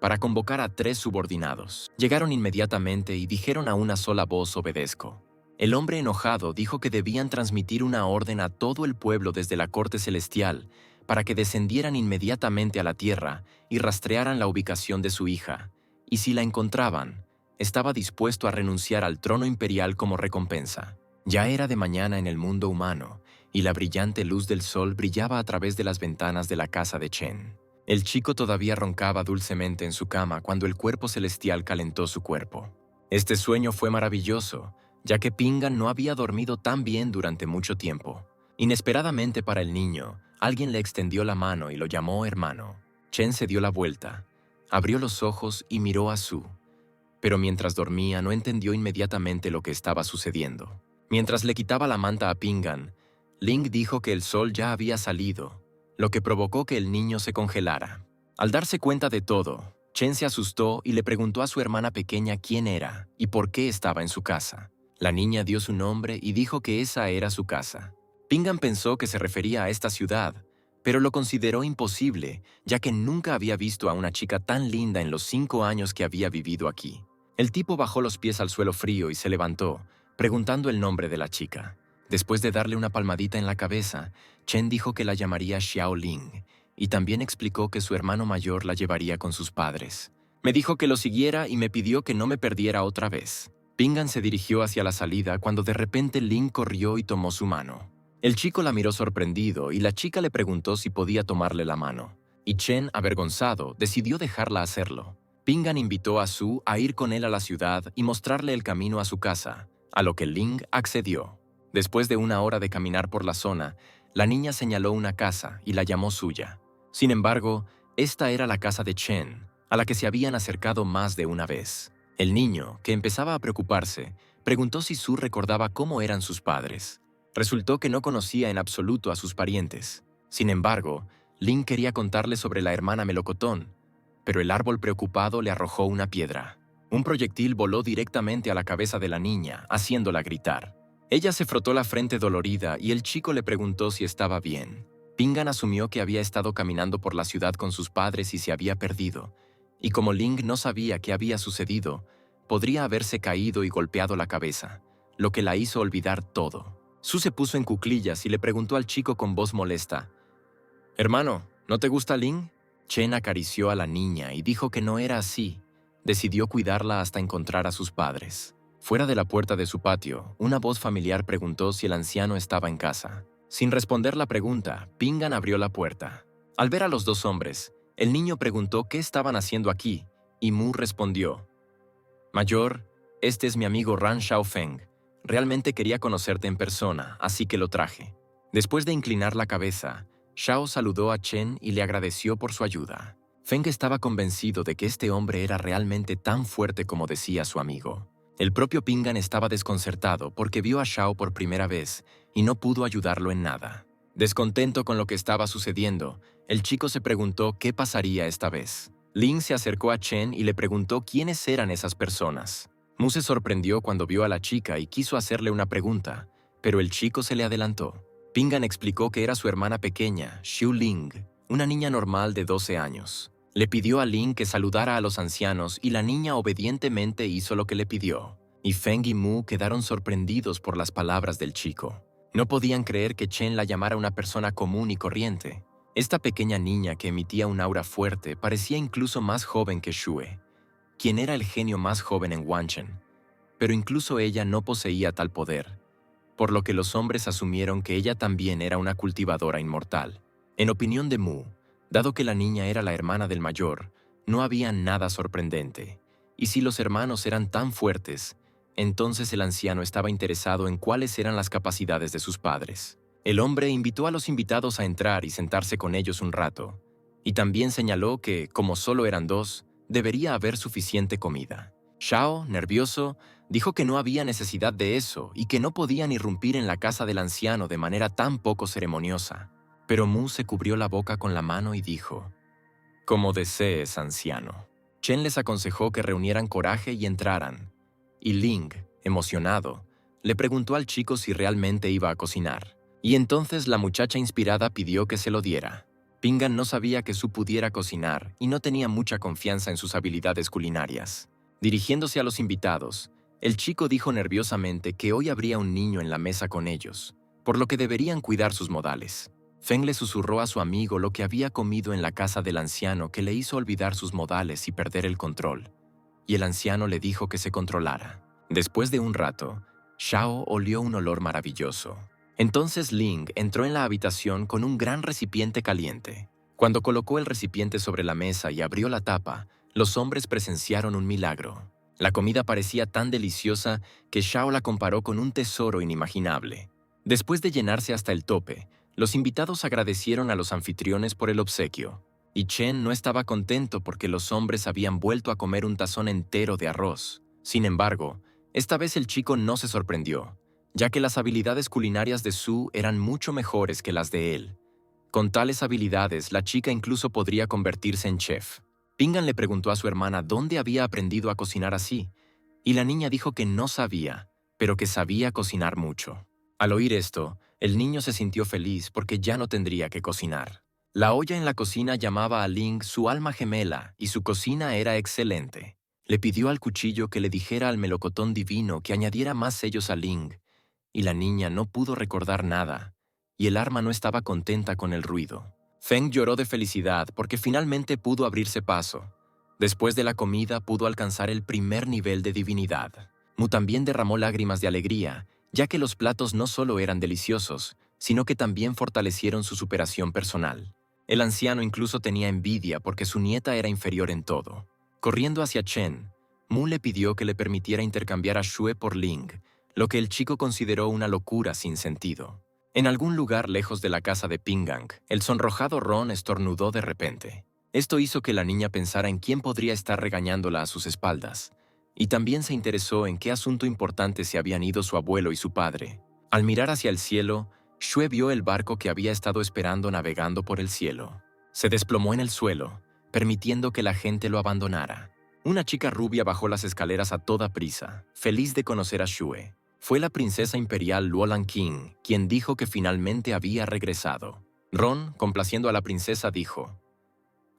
Speaker 1: para convocar a 3 subordinados. Llegaron inmediatamente y dijeron a una sola voz «obedezco». El hombre enojado dijo que debían transmitir una orden a todo el pueblo desde la corte celestial para que descendieran inmediatamente a la tierra y rastrearan la ubicación de su hija, y si la encontraban, estaba dispuesto a renunciar al trono imperial como recompensa. Ya era de mañana en el mundo humano, y la brillante luz del sol brillaba a través de las ventanas de la casa de Chen. El chico todavía roncaba dulcemente en su cama cuando el cuerpo celestial calentó su cuerpo. Este sueño fue maravilloso, ya que Pingan no había dormido tan bien durante mucho tiempo. Inesperadamente para el niño, alguien le extendió la mano y lo llamó hermano. Chen se dio la vuelta, abrió los ojos y miró a Su. Pero mientras dormía no entendió inmediatamente lo que estaba sucediendo. Mientras le quitaba la manta a Pingan, Ling dijo que el sol ya había salido, lo que provocó que el niño se congelara. Al darse cuenta de todo, Chen se asustó y le preguntó a su hermana pequeña quién era y por qué estaba en su casa. La niña dio su nombre y dijo que esa era su casa. Pingan pensó que se refería a esta ciudad, pero lo consideró imposible, ya que nunca había visto a una chica tan linda en los 5 años que había vivido aquí. El tipo bajó los pies al suelo frío y se levantó, preguntando el nombre de la chica. Después de darle una palmadita en la cabeza, Chen dijo que la llamaría Xiao Ling, y también explicó que su hermano mayor la llevaría con sus padres. Me dijo que lo siguiera y me pidió que no me perdiera otra vez. Pingan se dirigió hacia la salida cuando de repente Ling corrió y tomó su mano. El chico la miró sorprendido y la chica le preguntó si podía tomarle la mano. Y Chen, avergonzado, decidió dejarla hacerlo. Pingan invitó a Su a ir con él a la ciudad y mostrarle el camino a su casa, a lo que Ling accedió. Después de 1 hora de caminar por la zona, la niña señaló una casa y la llamó suya. Sin embargo, esta era la casa de Chen, a la que se habían acercado más de una vez. El niño, que empezaba a preocuparse, preguntó si Su recordaba cómo eran sus padres. Resultó que no conocía en absoluto a sus parientes. Sin embargo, Ling quería contarle sobre la hermana melocotón, pero el árbol preocupado le arrojó una piedra. Un proyectil voló directamente a la cabeza de la niña, haciéndola gritar. Ella se frotó la frente dolorida y el chico le preguntó si estaba bien. Pingan asumió que había estado caminando por la ciudad con sus padres y se había perdido, y como Ling no sabía qué había sucedido, podría haberse caído y golpeado la cabeza, lo que la hizo olvidar todo. Su se puso en cuclillas y le preguntó al chico con voz molesta: «Hermano, ¿no te gusta Ling?» Chen acarició a la niña y dijo que no era así. Decidió cuidarla hasta encontrar a sus padres. Fuera de la puerta de su patio, una voz familiar preguntó si el anciano estaba en casa. Sin responder la pregunta, Pingan abrió la puerta. Al ver a los 2 hombres, el niño preguntó qué estaban haciendo aquí, y Mu respondió: «Mayor, este es mi amigo Ran Xiaofeng. Realmente quería conocerte en persona, así que lo traje». Después de inclinar la cabeza, Xiao saludó a Chen y le agradeció por su ayuda. Feng estaba convencido de que este hombre era realmente tan fuerte como decía su amigo. El propio Pingan estaba desconcertado porque vio a Xiao por primera vez y no pudo ayudarlo en nada. Descontento con lo que estaba sucediendo, el chico se preguntó qué pasaría esta vez. Ling se acercó a Chen y le preguntó quiénes eran esas personas. Mu se sorprendió cuando vio a la chica y quiso hacerle una pregunta, pero el chico se le adelantó. Pingan explicó que era su hermana pequeña, Xiu Ling, una niña normal de 12 años. Le pidió a Ling que saludara a los ancianos y la niña obedientemente hizo lo que le pidió. y Feng y Mu quedaron sorprendidos por las palabras del chico. No podían creer que Chen la llamara una persona común y corriente. Esta pequeña niña que emitía un aura fuerte parecía incluso más joven que Xue, quien era el genio más joven en Wanchen, pero incluso ella no poseía tal poder, por lo que los hombres asumieron que ella también era una cultivadora inmortal. En opinión de Mu, dado que la niña era la hermana del mayor, no había nada sorprendente, y si los hermanos eran tan fuertes, entonces el anciano estaba interesado en cuáles eran las capacidades de sus padres. El hombre invitó a los invitados a entrar y sentarse con ellos un rato, y también señaló que, como solo eran dos, debería haber suficiente comida. Shao, nervioso, dijo que no había necesidad de eso y que no podían irrumpir en la casa del anciano de manera tan poco ceremoniosa. Pero Mu se cubrió la boca con la mano y dijo: «Como desees, anciano». Chen les aconsejó que reunieran coraje y entraran, y Ling, emocionado, le preguntó al chico si realmente iba a cocinar. Y entonces la muchacha inspirada pidió que se lo diera. Pingan no sabía que Su pudiera cocinar y no tenía mucha confianza en sus habilidades culinarias. Dirigiéndose a los invitados, el chico dijo nerviosamente que hoy habría un niño en la mesa con ellos, por lo que deberían cuidar sus modales. Feng le susurró a su amigo lo que había comido en la casa del anciano, que le hizo olvidar sus modales y perder el control, y el anciano le dijo que se controlara. Después de un rato, Shao olió un olor maravilloso. Entonces Ling entró en la habitación con un gran recipiente caliente. Cuando colocó el recipiente sobre la mesa y abrió la tapa, los hombres presenciaron un milagro. La comida parecía tan deliciosa que Shao la comparó con un tesoro inimaginable. Después de llenarse hasta el tope, los invitados agradecieron a los anfitriones por el obsequio, y Chen no estaba contento porque los hombres habían vuelto a comer un tazón entero de arroz. Sin embargo, esta vez el chico no se sorprendió, ya que las habilidades culinarias de Su eran mucho mejores que las de él. Con tales habilidades, la chica incluso podría convertirse en chef. Pingan le preguntó a su hermana dónde había aprendido a cocinar así, y la niña dijo que no sabía, pero que sabía cocinar mucho. Al oír esto, el niño se sintió feliz porque ya no tendría que cocinar. La olla en la cocina llamaba a Ling su alma gemela y su cocina era excelente. Le pidió al cuchillo que le dijera al melocotón divino que añadiera más sellos a Ling, y la niña no pudo recordar nada, y el arma no estaba contenta con el ruido. Feng lloró de felicidad porque finalmente pudo abrirse paso. Después de la comida pudo alcanzar el primer nivel de divinidad. Mu también derramó lágrimas de alegría, ya que los platos no solo eran deliciosos, sino que también fortalecieron su superación personal. El anciano incluso tenía envidia porque su nieta era inferior en todo. Corriendo hacia Chen, Mu le pidió que le permitiera intercambiar a Xue por Ling, lo que el chico consideró una locura sin sentido. En algún lugar lejos de la casa de Pingang, el sonrojado Ron estornudó de repente. Esto hizo que la niña pensara en quién podría estar regañándola a sus espaldas, y también se interesó en qué asunto importante se habían ido su abuelo y su padre. Al mirar hacia el cielo, Xue vio el barco que había estado esperando navegando por el cielo. Se desplomó en el suelo, permitiendo que la gente lo abandonara. Una chica rubia bajó las escaleras a toda prisa, feliz de conocer a Xue. Fue la princesa imperial Luolan Qing quien dijo que finalmente había regresado. Ron, complaciendo a la princesa, dijo: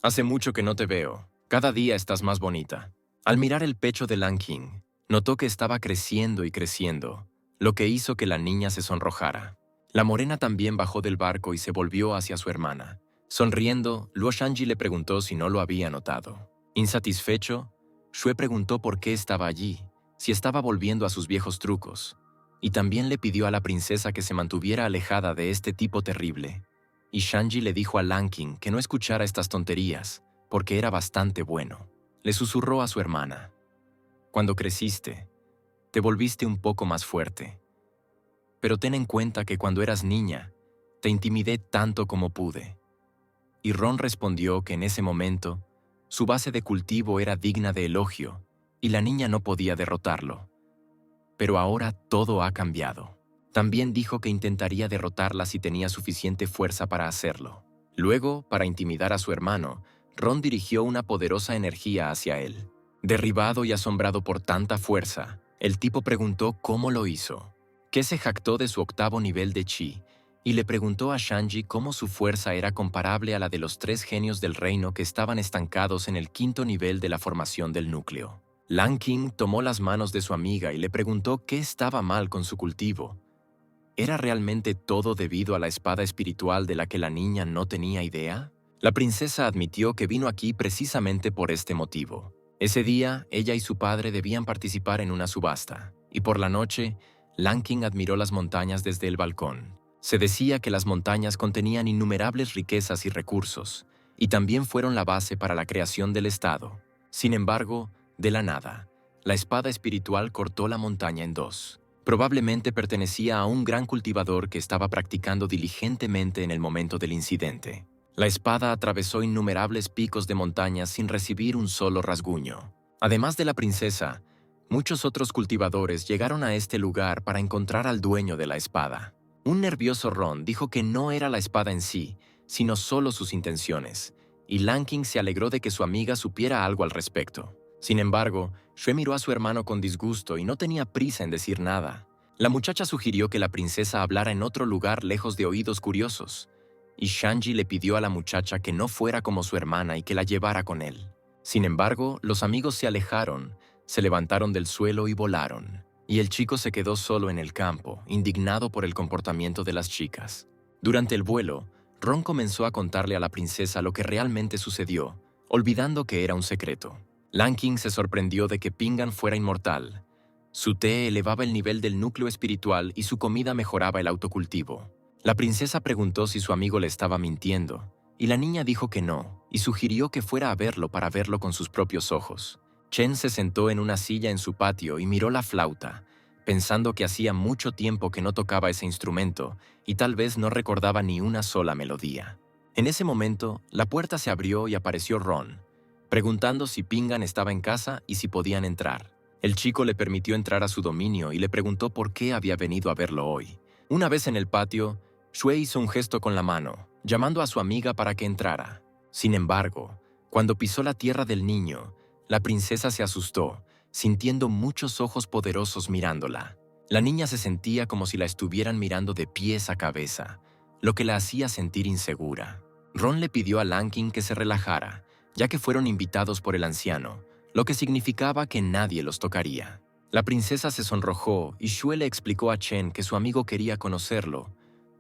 Speaker 1: «Hace mucho que no te veo. Cada día estás más bonita». Al mirar el pecho de Lan Qing, notó que estaba creciendo y creciendo, lo que hizo que la niña se sonrojara. La morena también bajó del barco y se volvió hacia su hermana. Sonriendo, Luo Shanji le preguntó si no lo había notado. Insatisfecho, Xue preguntó por qué estaba allí, si estaba volviendo a sus viejos trucos, y también le pidió a la princesa que se mantuviera alejada de este tipo terrible. Y Shanji le dijo a Lan Qing que no escuchara estas tonterías, porque era bastante bueno. Le susurró a su hermana: «Cuando creciste, te volviste un poco más fuerte. Pero ten en cuenta que cuando eras niña, te intimidé tanto como pude». Y Ron respondió que en ese momento, su base de cultivo era digna de elogio, y la niña no podía derrotarlo. Pero ahora todo ha cambiado. También dijo que intentaría derrotarla si tenía suficiente fuerza para hacerlo. Luego, para intimidar a su hermano, Ron dirigió una poderosa energía hacia él. Derribado y asombrado por tanta fuerza, el tipo preguntó cómo lo hizo. Que se jactó de su 8º nivel de chi, y le preguntó a Shanji cómo su fuerza era comparable a la de los 3 genios del reino que estaban estancados en el 5º nivel de la formación del núcleo. Lanking tomó las manos de su amiga y le preguntó qué estaba mal con su cultivo. ¿Era realmente todo debido a la espada espiritual de la que la niña no tenía idea? La princesa admitió que vino aquí precisamente por este motivo. Ese día, ella y su padre debían participar en una subasta, y por la noche, Lanking admiró las montañas desde el balcón. Se decía que las montañas contenían innumerables riquezas y recursos, y también fueron la base para la creación del Estado. Sin embargo, de la nada, la espada espiritual cortó la montaña en dos. Probablemente pertenecía a un gran cultivador que estaba practicando diligentemente en el momento del incidente. La espada atravesó innumerables picos de montañas sin recibir un solo rasguño. Además de la princesa, muchos otros cultivadores llegaron a este lugar para encontrar al dueño de la espada. Un nervioso Ron dijo que no era la espada en sí, sino solo sus intenciones, y Lanking se alegró de que su amiga supiera algo al respecto. Sin embargo, Shue miró a su hermano con disgusto y no tenía prisa en decir nada. La muchacha sugirió que la princesa hablara en otro lugar lejos de oídos curiosos, y Shanji le pidió a la muchacha que no fuera como su hermana y que la llevara con él. Sin embargo, los amigos se alejaron, se levantaron del suelo y volaron, y el chico se quedó solo en el campo, indignado por el comportamiento de las chicas. Durante el vuelo, Ron comenzó a contarle a la princesa lo que realmente sucedió, olvidando que era un secreto. Lanking se sorprendió de que Pingan fuera inmortal. Su té elevaba el nivel del núcleo espiritual y su comida mejoraba el autocultivo. La princesa preguntó si su amigo le estaba mintiendo, y la niña dijo que no, y sugirió que fuera a verlo para verlo con sus propios ojos. Chen se sentó en una silla en su patio y miró la flauta, pensando que hacía mucho tiempo que no tocaba ese instrumento y tal vez no recordaba ni una sola melodía. En ese momento, la puerta se abrió y apareció Ron, preguntando si Pingan estaba en casa y si podían entrar. El chico le permitió entrar a su dominio y le preguntó por qué había venido a verlo hoy. Una vez en el patio, Shue hizo un gesto con la mano, llamando a su amiga para que entrara. Sin embargo, cuando pisó la tierra del niño, la princesa se asustó, sintiendo muchos ojos poderosos mirándola. La niña se sentía como si la estuvieran mirando de pies a cabeza, lo que la hacía sentir insegura. Ron le pidió a Lanking que se relajara, ya que fueron invitados por el anciano, lo que significaba que nadie los tocaría. La princesa se sonrojó y Shue le explicó a Chen que su amigo quería conocerlo,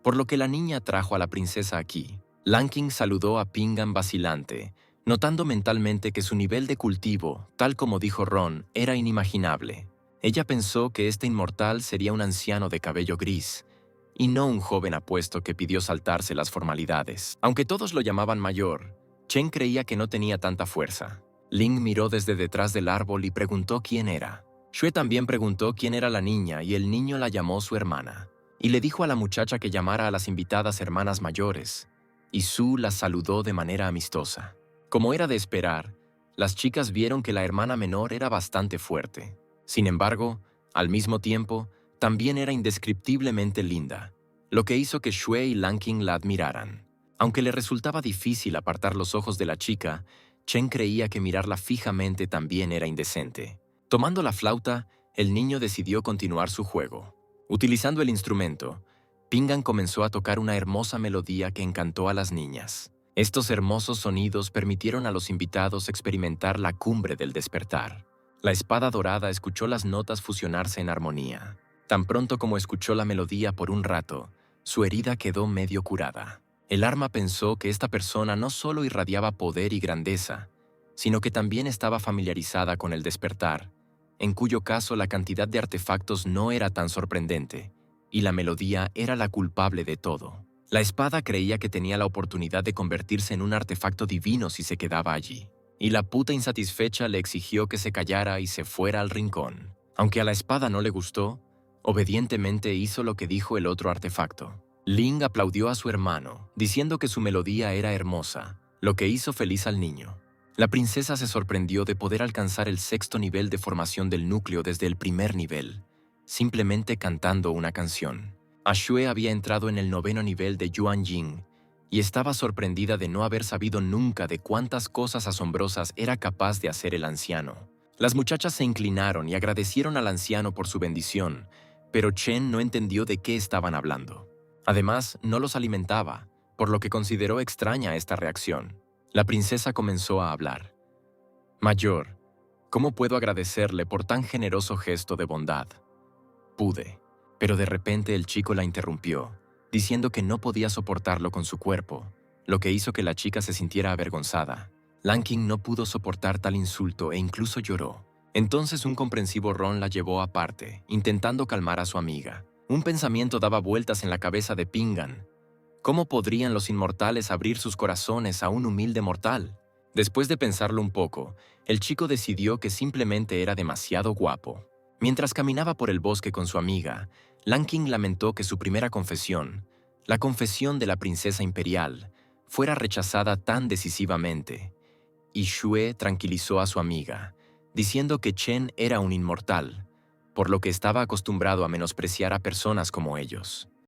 Speaker 1: por lo que la niña trajo a la princesa aquí. Lanking saludó a Pingan vacilante, notando mentalmente que su nivel de cultivo, tal como dijo Ron, era inimaginable. Ella pensó que este inmortal sería un anciano de cabello gris, y no un joven apuesto que pidió saltarse las formalidades. Aunque todos lo llamaban mayor, Chen creía que no tenía tanta fuerza. Ling miró desde detrás del árbol y preguntó quién era. Shue también preguntó quién era la niña y el niño la llamó su hermana. Y le dijo a la muchacha que llamara a las invitadas hermanas mayores, y Su las saludó de manera amistosa. Como era de esperar, las chicas vieron que la hermana menor era bastante fuerte. Sin embargo, al mismo tiempo, también era indescriptiblemente linda, lo que hizo que Shue y Lanking la admiraran. Aunque le resultaba difícil apartar los ojos de la chica, Chen creía que mirarla fijamente también era indecente. Tomando la flauta, el niño decidió continuar su juego. Utilizando el instrumento, Pingan comenzó a tocar una hermosa melodía que encantó a las niñas. Estos hermosos sonidos permitieron a los invitados experimentar la cumbre del despertar. La espada dorada escuchó las notas fusionarse en armonía. Tan pronto como escuchó la melodía por un rato, su herida quedó medio curada. El arma pensó que esta persona no solo irradiaba poder y grandeza, sino que también estaba familiarizada con el despertar, en cuyo caso la cantidad de artefactos no era tan sorprendente, y la melodía era la culpable de todo. La espada creía que tenía la oportunidad de convertirse en un artefacto divino si se quedaba allí, y la puta insatisfecha le exigió que se callara y se fuera al rincón. Aunque a la espada no le gustó, obedientemente hizo lo que dijo el otro artefacto. Ling aplaudió a su hermano, diciendo que su melodía era hermosa, lo que hizo feliz al niño. La princesa se sorprendió de poder alcanzar el 6º nivel de formación del núcleo desde el primer nivel, simplemente cantando una canción. Shue había entrado en el 9º nivel de Yuanjing y estaba sorprendida de no haber sabido nunca de cuántas cosas asombrosas era capaz de hacer el anciano. Las muchachas se inclinaron y agradecieron al anciano por su bendición, pero Chen no entendió de qué estaban hablando. Además, no los alimentaba, por lo que consideró extraña esta reacción. La princesa comenzó a hablar. Mayor, ¿Cómo puedo agradecerle por tan generoso gesto de bondad? Pude, pero de repente el chico la interrumpió, diciendo que no podía soportarlo con su cuerpo, lo que hizo que la chica se sintiera avergonzada. Lanking no pudo soportar tal insulto e incluso lloró. Entonces un comprensivo Ron la llevó aparte, intentando calmar a su amiga. Un pensamiento daba vueltas en la cabeza de Pingan. ¿Cómo podrían los inmortales abrir sus corazones a un humilde mortal? Después de pensarlo un poco, el chico decidió que simplemente era demasiado guapo. Mientras caminaba por el bosque con su amiga, Lanking lamentó que su primera confesión, la confesión de la princesa imperial, fuera rechazada tan decisivamente. Y Xue tranquilizó a su amiga, diciendo que Chen era un inmortal, por lo que estaba acostumbrado a menospreciar a personas como ellos.